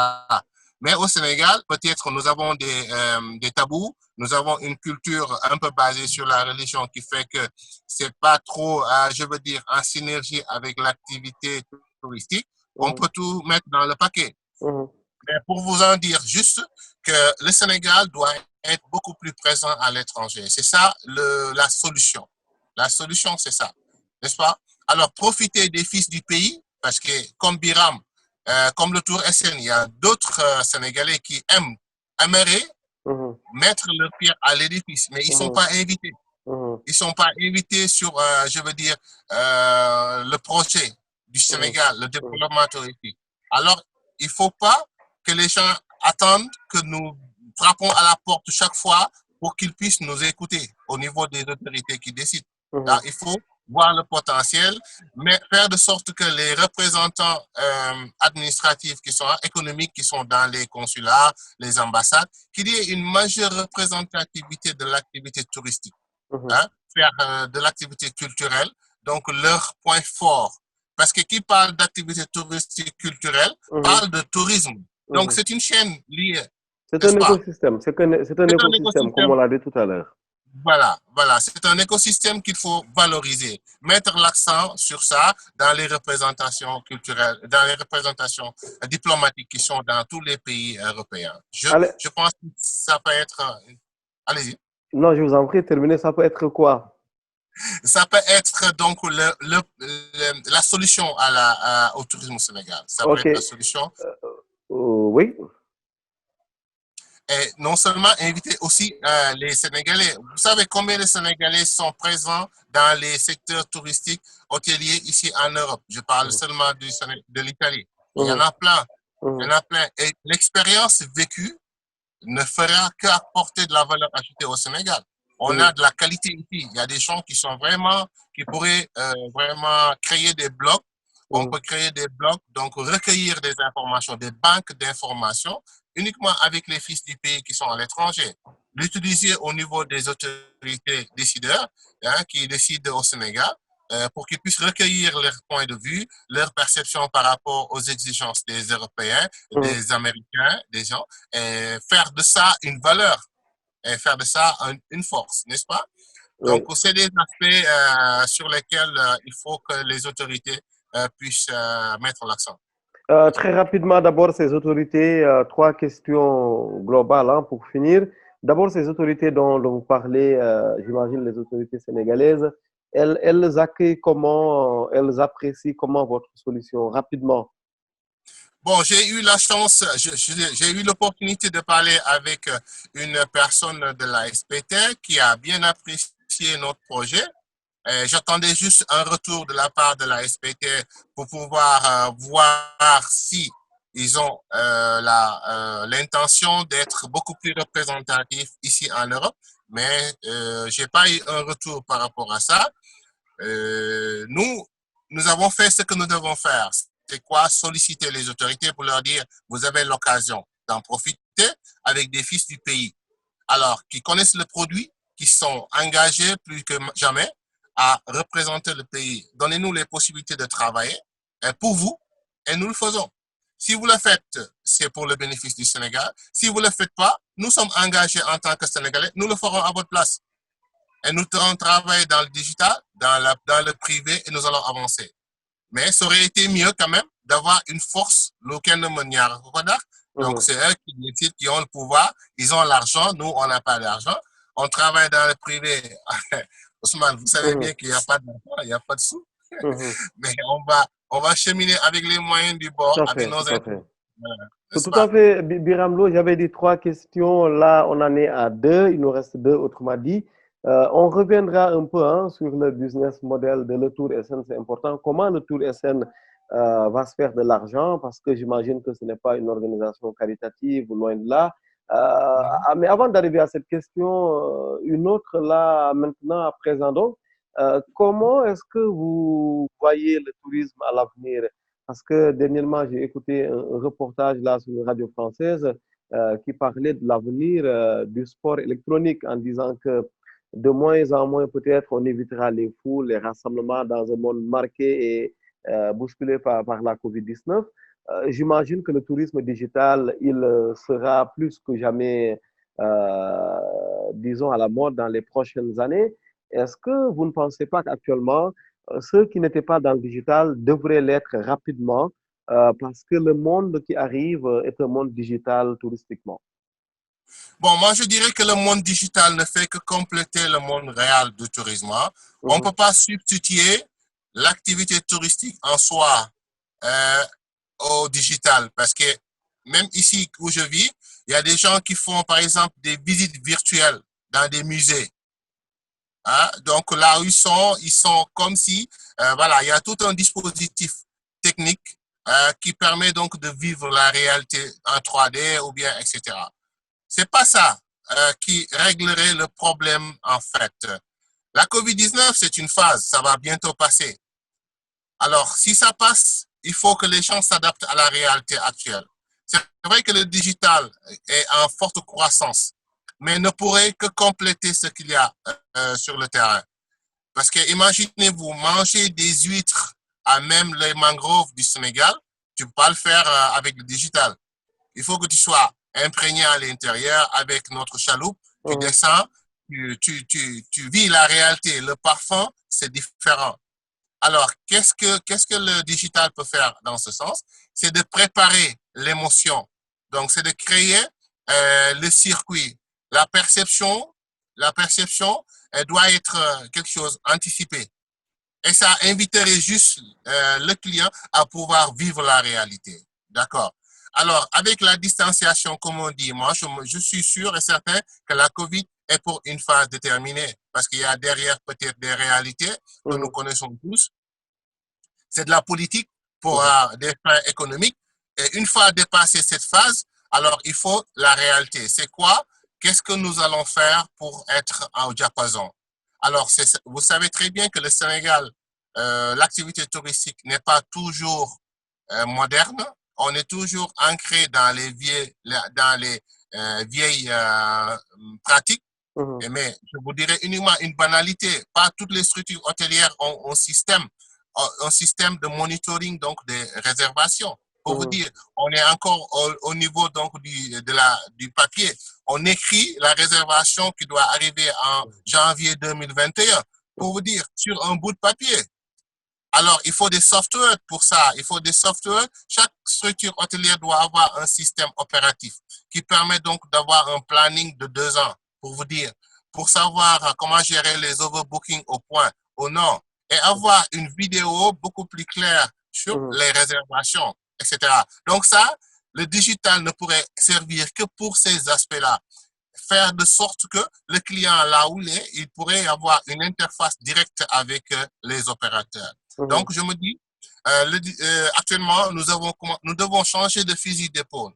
Mais au Sénégal, peut-être nous avons des tabous, nous avons une culture un peu basée sur la religion qui fait que c'est pas trop, je veux dire, en synergie avec l'activité touristique. On peut tout mettre dans le paquet. Mais pour vous en dire juste que le Sénégal doit être beaucoup plus présent à l'étranger. C'est ça la solution. La solution, c'est ça, n'est-ce pas? Alors, profitez des fils du pays, parce que comme Biram, comme le Tour SN, il y a d'autres Sénégalais qui aimeraient mettre leur pierre à l'édifice, mais ils ne sont pas invités. Ils ne sont pas invités sur, je veux dire, le projet du Sénégal, le développement touristique. Alors, il ne faut pas que les gens attendent que nous frappons à la porte chaque fois pour qu'ils puissent nous écouter au niveau des autorités qui décident. Alors, il faut voir le potentiel, mais faire de sorte que les représentants administratifs qui sont économiques, qui sont dans les consulats, les ambassades, qu'il y ait une majeure représentativité de l'activité touristique, faire de l'activité culturelle, donc leur point fort. Parce que qui parle d'activité touristique culturelle parle de tourisme. Donc c'est une chaîne liée. C'est un écosystème, c'est un écosystème, comme on l'a dit tout à l'heure. Voilà, c'est un écosystème qu'il faut valoriser, mettre l'accent sur ça dans les représentations culturelles, dans les représentations diplomatiques qui sont dans tous les pays européens. Je pense que ça peut être... Allez-y. Non, je vous en prie, terminez, ça peut être quoi? Ça peut être donc la solution au tourisme au Sénégal. Ça peut être la solution. Oui. Et non seulement inviter aussi les Sénégalais. Vous savez combien de Sénégalais sont présents dans les secteurs touristiques hôteliers ici en Europe? Je parle seulement de l'Italie. Il y en a plein. Il y en a plein. Et l'expérience vécue ne fera qu'apporter de la valeur ajoutée au Sénégal. On a de la qualité ici. Il y a des gens qui pourraient vraiment créer des blogs. On peut créer des blogs, donc recueillir des informations, des banques d'informations, uniquement avec les fils du pays qui sont à l'étranger. L'utiliser au niveau des autorités décideurs qui décident au Sénégal pour qu'ils puissent recueillir leur point de vue, leur perception par rapport aux exigences des Européens, des Américains, des gens, et faire de ça une valeur, et faire de ça une force, n'est-ce pas? Donc, Oui. c'est des aspects sur lesquels il faut que les autorités puissent mettre l'accent. Très rapidement, d'abord, ces autorités, trois questions globales hein, pour finir. D'abord, ces autorités dont vous parlez, j'imagine les autorités sénégalaises, elles accueillent comment, elles apprécient comment votre solution rapidement. Bon, j'ai eu la chance, j'ai eu l'opportunité de parler avec une personne de la SPT qui a bien apprécié notre projet. J'attendais juste un retour de la part de la SPT pour pouvoir voir si ils ont l'intention d'être beaucoup plus représentatifs ici en Europe, mais j'ai pas eu un retour par rapport à ça. Nous avons fait ce que nous devons faire. C'est quoi? Solliciter les autorités pour leur dire, vous avez l'occasion d'en profiter avec des fils du pays. Alors, qui connaissent le produit, qui sont engagés plus que jamais à représenter le pays. Donnez-nous les possibilités de travailler pour vous et nous le faisons. Si vous le faites, c'est pour le bénéfice du Sénégal. Si vous ne le faites pas, nous sommes engagés en tant que Sénégalais, nous le ferons à votre place. Et nous allons travailler dans le digital, dans le privé et nous allons avancer. Mais ça aurait été mieux quand même d'avoir une force locale de Moniara. Donc, c'est eux qui décident, qui ont le pouvoir, ils ont l'argent, nous, on n'a pas d'argent. On travaille dans le privé. Ousmane, vous savez bien qu'il n'y a pas d'argent, il n'y a pas de sous. Mais on va cheminer avec les moyens du bord, Tout à avec fait, nos tout à fait. intérêts. N'est-ce Tout à pas? fait, Biramlo, j'avais dit trois questions. Là, on en est à deux. Il nous reste deux, autrement dit. On reviendra un peu hein, sur le business model de le Tour SN, c'est important. Comment le Tour SN va se faire de l'argent? Parce que j'imagine que ce n'est pas une organisation caritative, loin de là. Mais avant d'arriver à cette question, une autre là, maintenant, à présent donc. Comment est-ce que vous voyez le tourisme à l'avenir? Parce que dernièrement, j'ai écouté un reportage là sur la radio française qui parlait de l'avenir du sport électronique en disant que de moins en moins, peut-être, on évitera les foules, les rassemblements dans un monde marqué et bousculé par la COVID-19. J'imagine que le tourisme digital, il sera plus que jamais, disons, à la mode dans les prochaines années. Est-ce que vous ne pensez pas qu'actuellement, ceux qui n'étaient pas dans le digital devraient l'être rapidement parce que le monde qui arrive est un monde digital touristiquement? Bon, moi, je dirais que le monde digital ne fait que compléter le monde réel du tourisme. On ne peut pas substituer l'activité touristique en soi au digital parce que même ici où je vis, il y a des gens qui font, par exemple, des visites virtuelles dans des musées. Hein? Donc là où ils sont comme si, voilà, il y a tout un dispositif technique qui permet donc de vivre la réalité en 3D ou bien, etc. C'est pas ça qui réglerait le problème en fait. La COVID-19, c'est une phase, ça va bientôt passer. Alors, si ça passe, il faut que les gens s'adaptent à la réalité actuelle. C'est vrai que le digital est en forte croissance, mais ne pourrait que compléter ce qu'il y a sur le terrain. Parce que imaginez-vous manger des huîtres à même les mangroves du Sénégal, tu ne peux pas le faire avec le digital. Il faut que tu sois imprégné à l'intérieur avec notre chaloupe, tu descends, tu vis la réalité. Le parfum, c'est différent. Alors, qu'est-ce que le digital peut faire dans ce sens? C'est de préparer l'émotion. Donc, c'est de créer le circuit. La perception, la perception, elle doit être quelque chose anticipé. Et ça inviterait juste le client à pouvoir vivre la réalité. D'accord. Alors, avec la distanciation, comme on dit, moi, je suis sûr et certain que la COVID est pour une phase déterminée parce qu'il y a derrière peut-être des réalités que nous connaissons tous. C'est de la politique pour des fins économiques. Et une fois dépassé cette phase, alors il faut la réalité. C'est quoi? Qu'est-ce que nous allons faire pour être en diapason? Alors, vous savez très bien que le Sénégal, l'activité touristique n'est pas toujours moderne. On est toujours ancré dans les vieilles pratiques. Mais je vous dirais uniquement une banalité. Pas toutes les structures hôtelières ont un système de monitoring donc des réservations. Pour vous dire, on est encore au niveau donc du papier. On écrit la réservation qui doit arriver en janvier 2021. Pour vous dire, sur un bout de papier. Alors, il faut des softwares pour ça. Il faut des softwares. Chaque structure hôtelière doit avoir un système opératif qui permet donc d'avoir un planning de 2 ans, pour vous dire, pour savoir comment gérer les overbookings au point, au nord, et avoir une vidéo beaucoup plus claire sur les réservations, etc. Donc ça, le digital ne pourrait servir que pour ces aspects-là. Faire de sorte que le client, là où il est, il pourrait avoir une interface directe avec les opérateurs. Donc, je me dis, actuellement, nous devons changer de fusil d'épaule.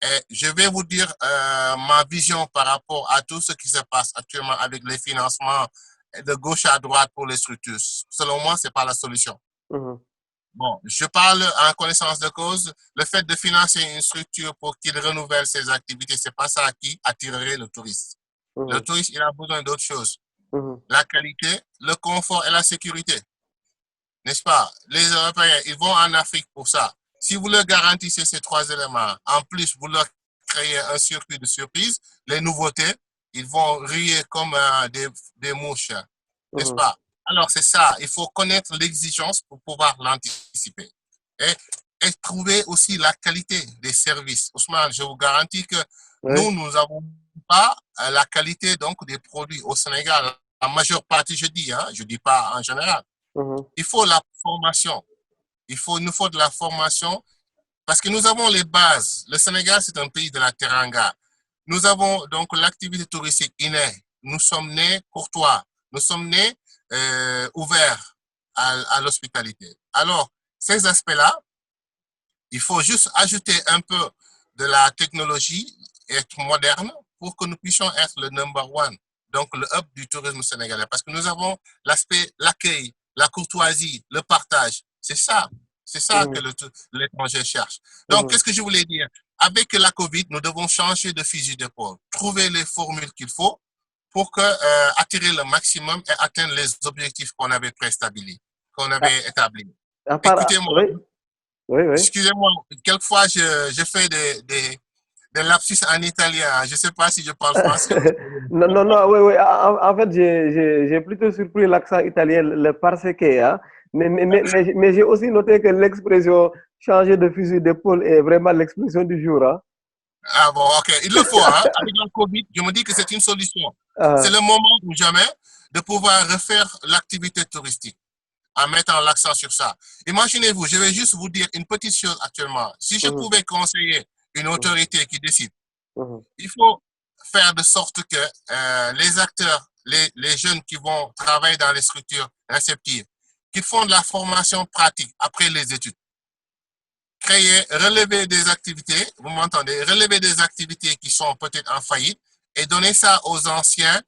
Et je vais vous dire ma vision par rapport à tout ce qui se passe actuellement avec les financements de gauche à droite pour les structures. Selon moi, c'est pas la solution. Bon, je parle en connaissance de cause. Le fait de financer une structure pour qu'il renouvelle ses activités, c'est pas ça qui attirerait le touriste. Le touriste, il a besoin d'autre chose. La qualité, le confort et la sécurité. N'est-ce pas? Les Européens, ils vont en Afrique pour ça. Si vous leur garantissez ces 3 éléments, en plus, vous leur créez un circuit de surprise, les nouveautés, ils vont rire comme des mouches. N'est-ce pas? Alors, c'est ça. Il faut connaître l'exigence pour pouvoir l'anticiper. Et trouver aussi la qualité des services. Ousmane, je vous garantis que nous n'avons pas la qualité donc des produits au Sénégal. La majeure partie, je dis pas en général. Il faut la formation. Il nous faut de la formation parce que nous avons les bases. Le Sénégal, c'est un pays de la teranga. Nous avons donc l'activité touristique innée. Nous sommes nés courtois. Nous sommes nés ouverts à l'hospitalité. Alors, ces aspects-là, il faut juste ajouter un peu de la technologie, être moderne pour que nous puissions être le number one, donc le hub du tourisme sénégalais. Parce que nous avons l'aspect, l'accueil, la courtoisie, le partage. C'est ça que l'étranger cherche. Donc, qu'est-ce que je voulais dire? Avec la COVID, nous devons changer de fusil d'épaule, trouver les formules qu'il faut pour attirer le maximum et atteindre les objectifs qu'on avait préétablis, qu'on avait établis. Écoutez-moi, excusez-moi, quelquefois je fais des lapsus en italien. Je ne sais pas si je parle français. non, oui. En fait, j'ai plutôt surpris l'accent italien, le parce que, hein. Mais j'ai aussi noté que l'expression changer de fusil d'épaule est vraiment l'expression du jour. Hein. Ah bon, ok. Il le faut. Hein. Avec le Covid, je me dis que c'est une solution. C'est le moment ou jamais de pouvoir refaire l'activité touristique en mettant l'accent sur ça. Imaginez-vous, je vais juste vous dire une petite chose actuellement. Si je pouvais conseiller une autorité qui décide, il faut faire de sorte que les acteurs, les jeunes qui vont travailler dans les structures réceptives, qui font de la formation pratique après les études, relever des activités, vous m'entendez, relever des activités qui sont peut-être en faillite et donner ça aux anciens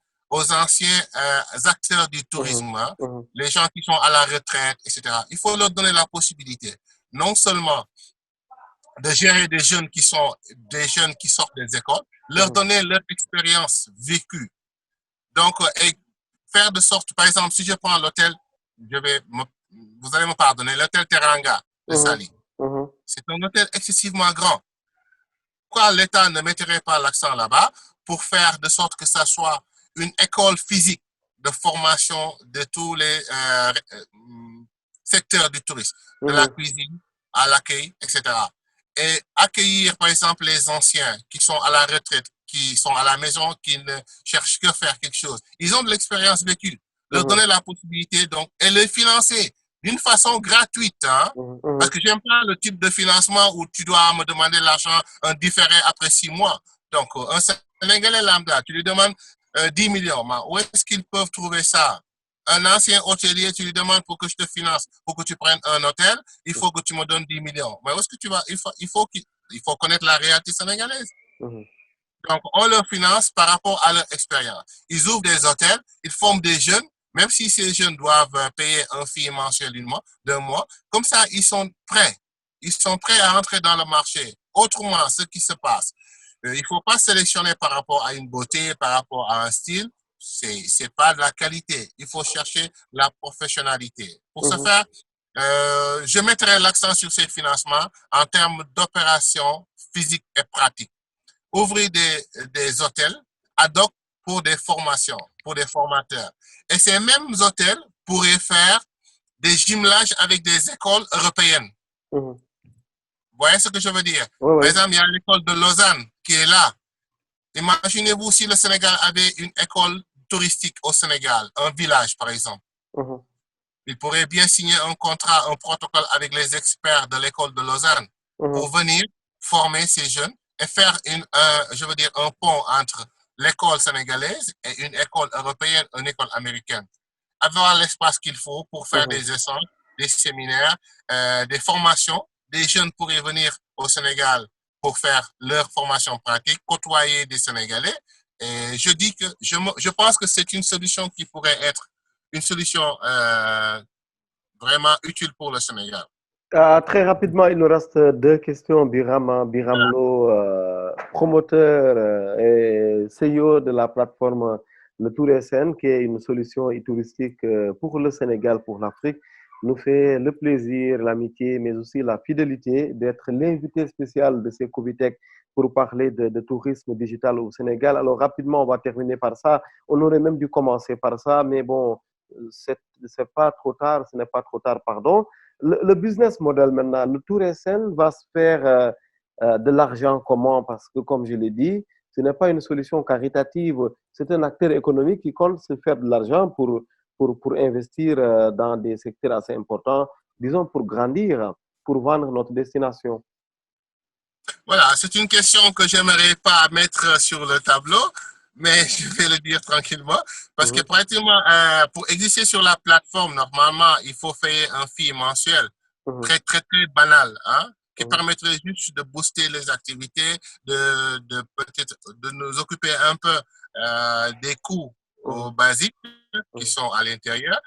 acteurs du tourisme, hein, les gens qui sont à la retraite, etc. Il faut leur donner la possibilité, non seulement de gérer des jeunes qui sortent des écoles, leur donner leur expérience vécue. Donc, et faire de sorte, par exemple, si je prends l'hôtel, vous allez me pardonner, l'hôtel Teranga de Saly. C'est un hôtel excessivement grand. Pourquoi l'État ne mettrait pas l'accent là-bas pour faire de sorte que ça soit une école physique de formation de tous les secteurs du tourisme, de la cuisine à l'accueil, etc. Et accueillir, par exemple, les anciens qui sont à la retraite, qui sont à la maison, qui ne cherchent que faire quelque chose. Ils ont de l'expérience vécue. Leur donner la possibilité, donc, et les financer d'une façon gratuite, hein, parce que j'aime pas le type de financement où tu dois me demander l'argent, un différé après 6 mois. Donc, un Sénégalais lambda, tu lui demandes 10 millions. Mais où est-ce qu'ils peuvent trouver ça? Un ancien hôtelier, tu lui demandes pour que je te finance, pour que tu prennes un hôtel, il faut que tu me donnes 10 millions. Mais où est-ce que tu vas? Il faut connaître la réalité sénégalaise. Donc, on leur finance par rapport à leur expérience. Ils ouvrent des hôtels, ils forment des jeunes, même si ces jeunes doivent payer un fee mensuel d'un mois. Comme ça, ils sont prêts. Ils sont prêts à entrer dans le marché. Autrement, ce qui se passe, Il faut pas sélectionner par rapport à une beauté, par rapport à un style. C'est pas de la qualité. Il faut chercher la professionnalité. Pour ce Mhm, faire, je mettrai l'accent sur ces financements en termes d'opérations physiques et pratiques. Ouvrir des hôtels ad hoc pour des formations, pour des formateurs. Et ces mêmes hôtels pourraient faire des jumelages avec des écoles européennes. mhm. Vous voyez ce que je veux dire? Oui, Par oui. exemple, il y a l'école de Lausanne qui est là. Imaginez-vous si le Sénégal avait une école touristique au Sénégal, un village par exemple. Mhm, Il pourrait bien signer un contrat, un protocole avec les experts de l'école de Lausanne mhm, pour venir former ces jeunes et faire je veux dire, un pont entre l'école sénégalaise et une école européenne, une école américaine. Avoir l'espace qu'il faut pour faire mhm. des échanges, des séminaires, des formations. Des jeunes pourraient venir au Sénégal pour faire leur formation pratique, côtoyer des Sénégalais. Et je dis que je pense que c'est une solution qui pourrait être une solution vraiment utile pour le Sénégal. Très rapidement, il nous reste deux questions. Biram Voilà. Lo, promoteur et CEO de la plateforme Le Tour SN, qui est une solution touristique pour le Sénégal, pour l'Afrique, nous fait le plaisir, l'amitié, mais aussi la fidélité d'être l'invité spécial de ces Covitech pour parler de tourisme digital au Sénégal. Alors rapidement, on va terminer par ça. On aurait même dû commencer par ça, mais bon, c'est pas trop tard, ce n'est pas trop tard, pardon. Le business model maintenant, le Tour SN va se faire de l'argent comment? Parce que, comme je l'ai dit, ce n'est pas une solution caritative, c'est un acteur économique qui compte se faire de l'argent pour investir dans des secteurs assez importants, disons pour grandir, pour vendre notre destination. Voilà, c'est une question que j'aimerais pas mettre sur le tableau, mais je vais le dire tranquillement, parce que Mhm, pratiquement, pour exister sur la plateforme, normalement, il faut payer un fee mensuel mhm, très, très, très banal, hein, qui mhm, permettrait juste de booster les activités, de peut-être de nous occuper un peu des coûts mhm, basiques qui mhm, sont à l'intérieur.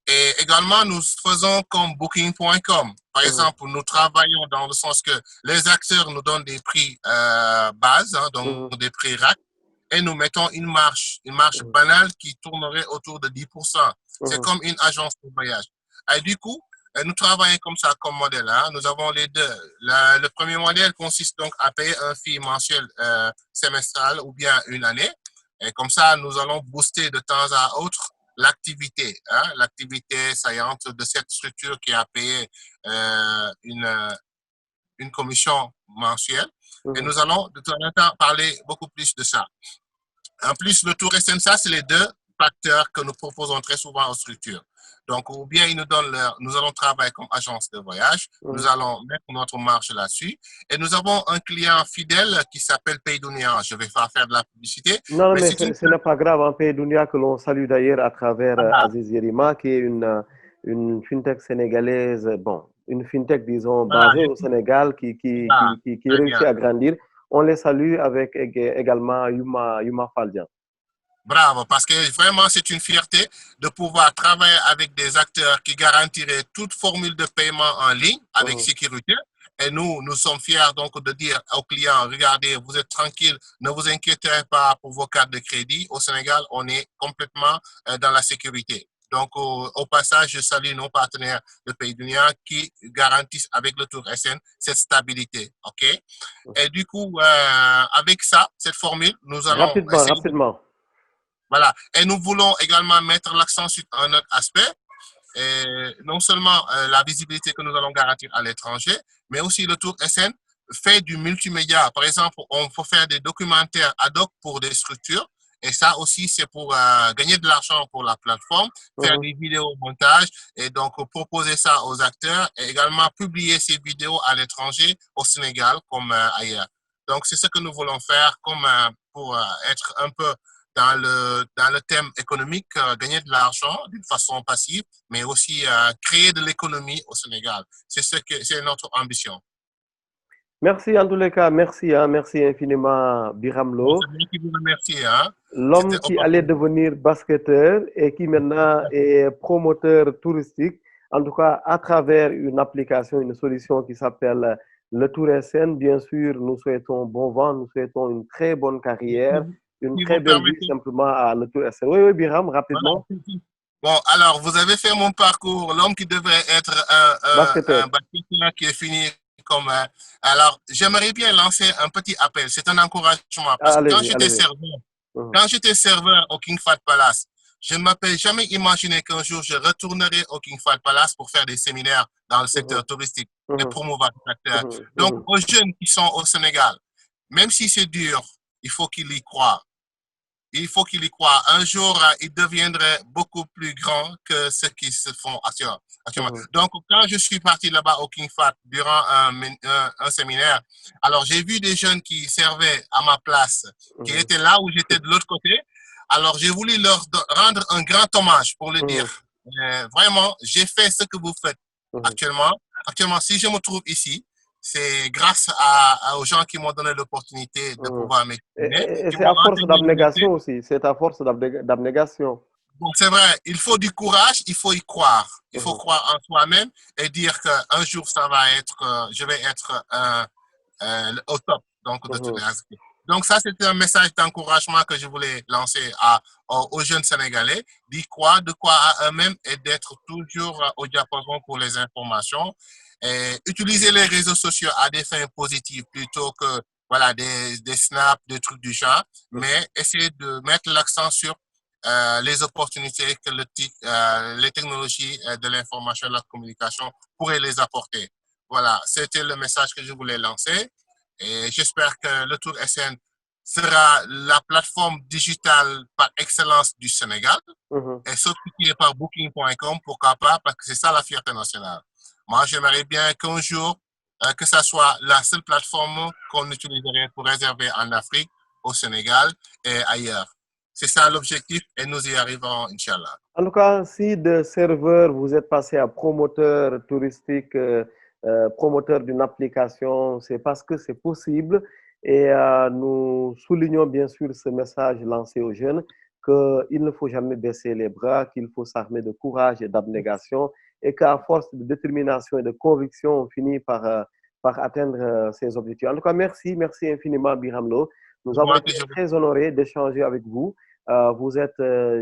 Et également, nous faisons comme Booking.com. Par mhm, exemple, nous travaillons dans le sens que les acteurs nous donnent des prix bases, hein, mhm, donc des prix rack, et nous mettons une marge mhm, banale qui tournerait autour de 10%. C'est mhm, comme une agence de voyage. Et du coup, nous travaillons comme ça, comme modèle. Hein. Nous avons les deux. Le premier modèle consiste donc à payer un fee mensuel semestral ou bien une année. Et comme ça, nous allons booster de temps à autre l'activité, hein, l'activité saillante de cette structure qui a payé euh, une, une commission mensuelle. Et mhm. nous allons de temps en temps parler beaucoup plus de ça. En plus, le tour SNSA, c'est les deux facteurs que nous proposons très souvent aux structures. Donc, ou bien ils nous donnent nous allons travailler comme agence de voyage, nous Mhm. allons mettre notre marge là-dessus. Et nous avons un client fidèle qui s'appelle Paydounia. Je vais pas faire de la publicité, Non, non, mais mais c'est une ce n'est pas grave. Un pays Dunia que l'on salue d'ailleurs à travers voilà, Aziz Yerima, qui est une fintech sénégalaise, bon, une fintech, disons, voilà, basée au Sénégal, voilà, qui très réussit bien. à grandir. On les salue avec également Yuma Faldian. Bravo, parce que vraiment, c'est une fierté de pouvoir travailler avec des acteurs qui garantiraient toute formule de paiement en ligne avec Mhm, sécurité. Et nous sommes fiers donc de dire aux clients, regardez, vous êtes tranquille, ne vous inquiétez pas pour vos cartes de crédit. Au Sénégal, on est complètement dans la sécurité. Donc, au passage, je salue nos partenaires de Pays d'Union qui garantissent avec le Tour SN cette stabilité. OK? mhm. Et du coup, avec ça, cette formule, nous allons Rapidement, essayer de rapidement. voilà. Et nous voulons également mettre l'accent sur un autre aspect, et non seulement la visibilité que nous allons garantir à l'étranger, mais aussi le Tour SN fait du multimédia. Par exemple, on peut faire des documentaires ad hoc pour des structures. Et ça aussi, c'est pour gagner de l'argent pour la plateforme, faire Mhm. des vidéos montage et donc proposer ça aux acteurs et également publier ces vidéos à l'étranger, au Sénégal comme ailleurs. Donc, c'est ce que nous voulons faire comme pour être un peu dans le thème économique, gagner de l'argent d'une façon passive, mais aussi créer de l'économie au Sénégal. C'est notre ambition. Merci en tous les cas, merci, hein, merci infiniment Bon, Biramlo, c'est moi qui vous remercie. Hein. C'était l'homme qui allait opportun. devenir basketteur et qui maintenant est promoteur touristique, en tout cas à travers une application, une solution qui s'appelle le Tour SN, bien sûr, nous souhaitons bon vent, nous souhaitons une très bonne carrière, une Si très vous belle vie permettez, simplement à le Tour SN. Oui, oui, Biram, voilà. rapidement. Bon, alors, vous avez fait mon parcours. L'homme qui devrait être un Basketteur. basketteur qui est fini comme un... Alors, j'aimerais bien lancer un petit appel. C'est un encouragement. Parce que Allez-y, allez-y. Mhm, quand j'étais serveur au King Fahd Palace, je ne m'avais jamais imaginé qu'un jour je retournerai au King Fahd Palace pour faire des séminaires dans le mhm, secteur touristique et mhm, promouvoir le secteur. mhm, Donc, mhm, aux jeunes qui sont au Sénégal, même si c'est dur, il faut qu'ils y croient. Il faut qu'il y croit. Un jour, il deviendrait beaucoup plus grand que ceux qui se font actuellement. mhm, Donc, quand je suis parti là-bas au King Fahd durant un séminaire, alors j'ai vu des jeunes qui servaient à ma place, qui mhm, étaient là où j'étais de l'autre côté. Alors, j'ai voulu leur rendre un grand hommage pour le dire. mhm, Vraiment, j'ai fait ce que vous faites mhm, actuellement. Actuellement, si je me trouve ici, c'est grâce aux gens qui m'ont donné l'opportunité de mhm. pouvoir m'exprimer, Et qui c'est m'ont à force enseigné le métier. d'abnégation aussi. C'est à force d'abnégation. Donc, c'est vrai, il faut du courage, il faut y croire. Il faut Mhm, croire en soi-même et dire qu'un jour, ça va être, je vais être au top donc, de tous les mhm, aspects. Donc, ça, c'était un message d'encouragement que je voulais lancer aux jeunes Sénégalais, d'y croire, de croire à eux-mêmes et d'être toujours au diapason pour les informations. Et utiliser les réseaux sociaux à des fins positives plutôt que voilà, des snaps, des trucs du genre, mhm. mais essayer de mettre l'accent sur les opportunités que les technologies de l'information et de la communication pourraient les apporter. Voilà, c'était le message que je voulais lancer et j'espère que le Tour SN sera la plateforme digitale par excellence du Sénégal Mhm. et certifiée par Booking.com, pourquoi pas, parce que c'est ça la fierté nationale. Moi, j'aimerais bien qu'un jour, que ça soit la seule plateforme qu'on utiliserait pour réserver en Afrique, au Sénégal et ailleurs. C'est ça l'objectif et nous y arrivons, Inch'Allah. En tout cas, si de serveur, vous êtes passé à promoteur touristique, promoteur d'une application, c'est parce que c'est possible. Et nous soulignons bien sûr ce message lancé aux jeunes qu'il ne faut jamais baisser les bras, qu'il faut s'armer de courage et d'abnégation et qu'à force de détermination et de conviction, on finit par atteindre ses objectifs. En tout cas, merci, merci infiniment, Biramlo. Nous avons Moi été que je très honorés d'échanger avec vous. Vous êtes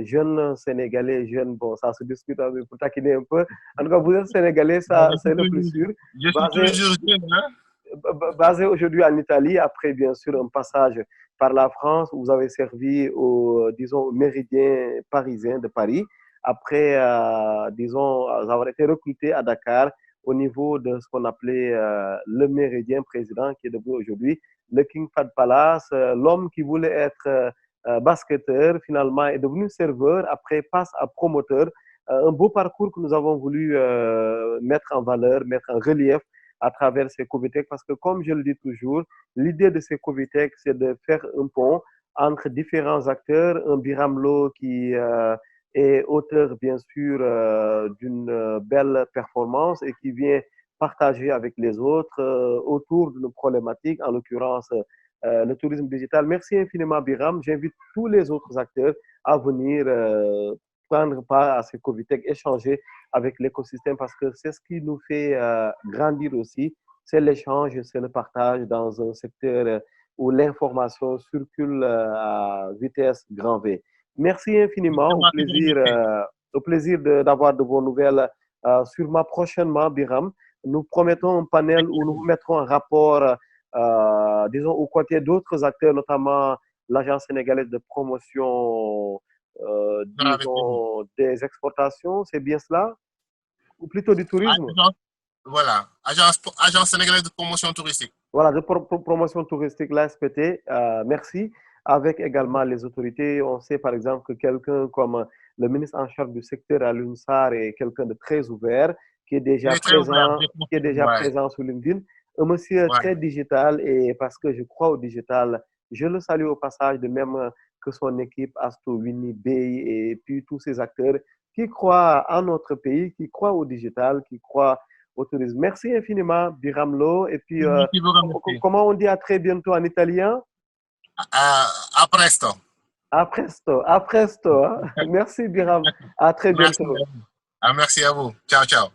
jeune Sénégalais, jeune, bon, ça se discute pour taquiner un peu. En tout cas, vous êtes Sénégalais, ça, c'est le plus sûr. je suis Basé, toujours jeune, hein? basé aujourd'hui en Italie, après bien sûr un passage par la France, vous avez servi au, disons, au méridien parisien de Paris. Après, disons, avoir été recruté à Dakar au niveau de ce qu'on appelait le méridien président, qui est devenu aujourd'hui le King Fahd Palace. L'homme qui voulait être basketteur, finalement, est devenu serveur, après passe à promoteur. Un beau parcours que nous avons voulu mettre en valeur, mettre en relief à travers ces Covitech, parce que comme je le dis toujours, l'idée de ces Covitech, c'est de faire un pont entre différents acteurs, un Biramlo qui est auteur, bien sûr, d'une belle performance et qui vient partager avec les autres autour d'une problématique, en l'occurrence le tourisme digital. Merci infiniment, Biram. J'invite tous les autres acteurs à venir prendre part à ces Covitech, échanger avec l'écosystème parce que c'est ce qui nous fait grandir aussi. C'est l'échange, c'est le partage dans un secteur où l'information circule à vitesse grand V. Merci infiniment. C'est moi que je remercie. Au plaisir d'avoir de vos nouvelles sûrement prochainement, Biram. Nous promettons un panel où nous vous mettrons un rapport, disons, aux côtés d'autres acteurs, notamment l'Agence sénégalaise de promotion, Avec plaisir. disons, des exportations. C'est bien cela? Ou plutôt du tourisme? Agence, voilà, Agence sénégalaise de promotion touristique. Voilà, de promotion touristique, l'ASPT, merci. Avec également les autorités, on sait par exemple que quelqu'un comme le ministre en charge du secteur à l'UNSAR est quelqu'un de très ouvert, Il est très ouvert, je qui est confirme, déjà ouais, présent sur LinkedIn. Un monsieur ouais. très digital et parce que je crois au digital, je le salue au passage de même que son équipe, Asto, Winnie, Bay et puis tous ces acteurs qui croient en notre pays, qui croient au digital, qui croient au tourisme. Merci infiniment, Biramlo. Et puis, C'est moi qui vous remercie. comment on dit à très bientôt en italien? À presto. A presto, a presto. Hein? Merci, Biram. À très Merci bientôt. à vous. Merci à vous. Ciao, ciao.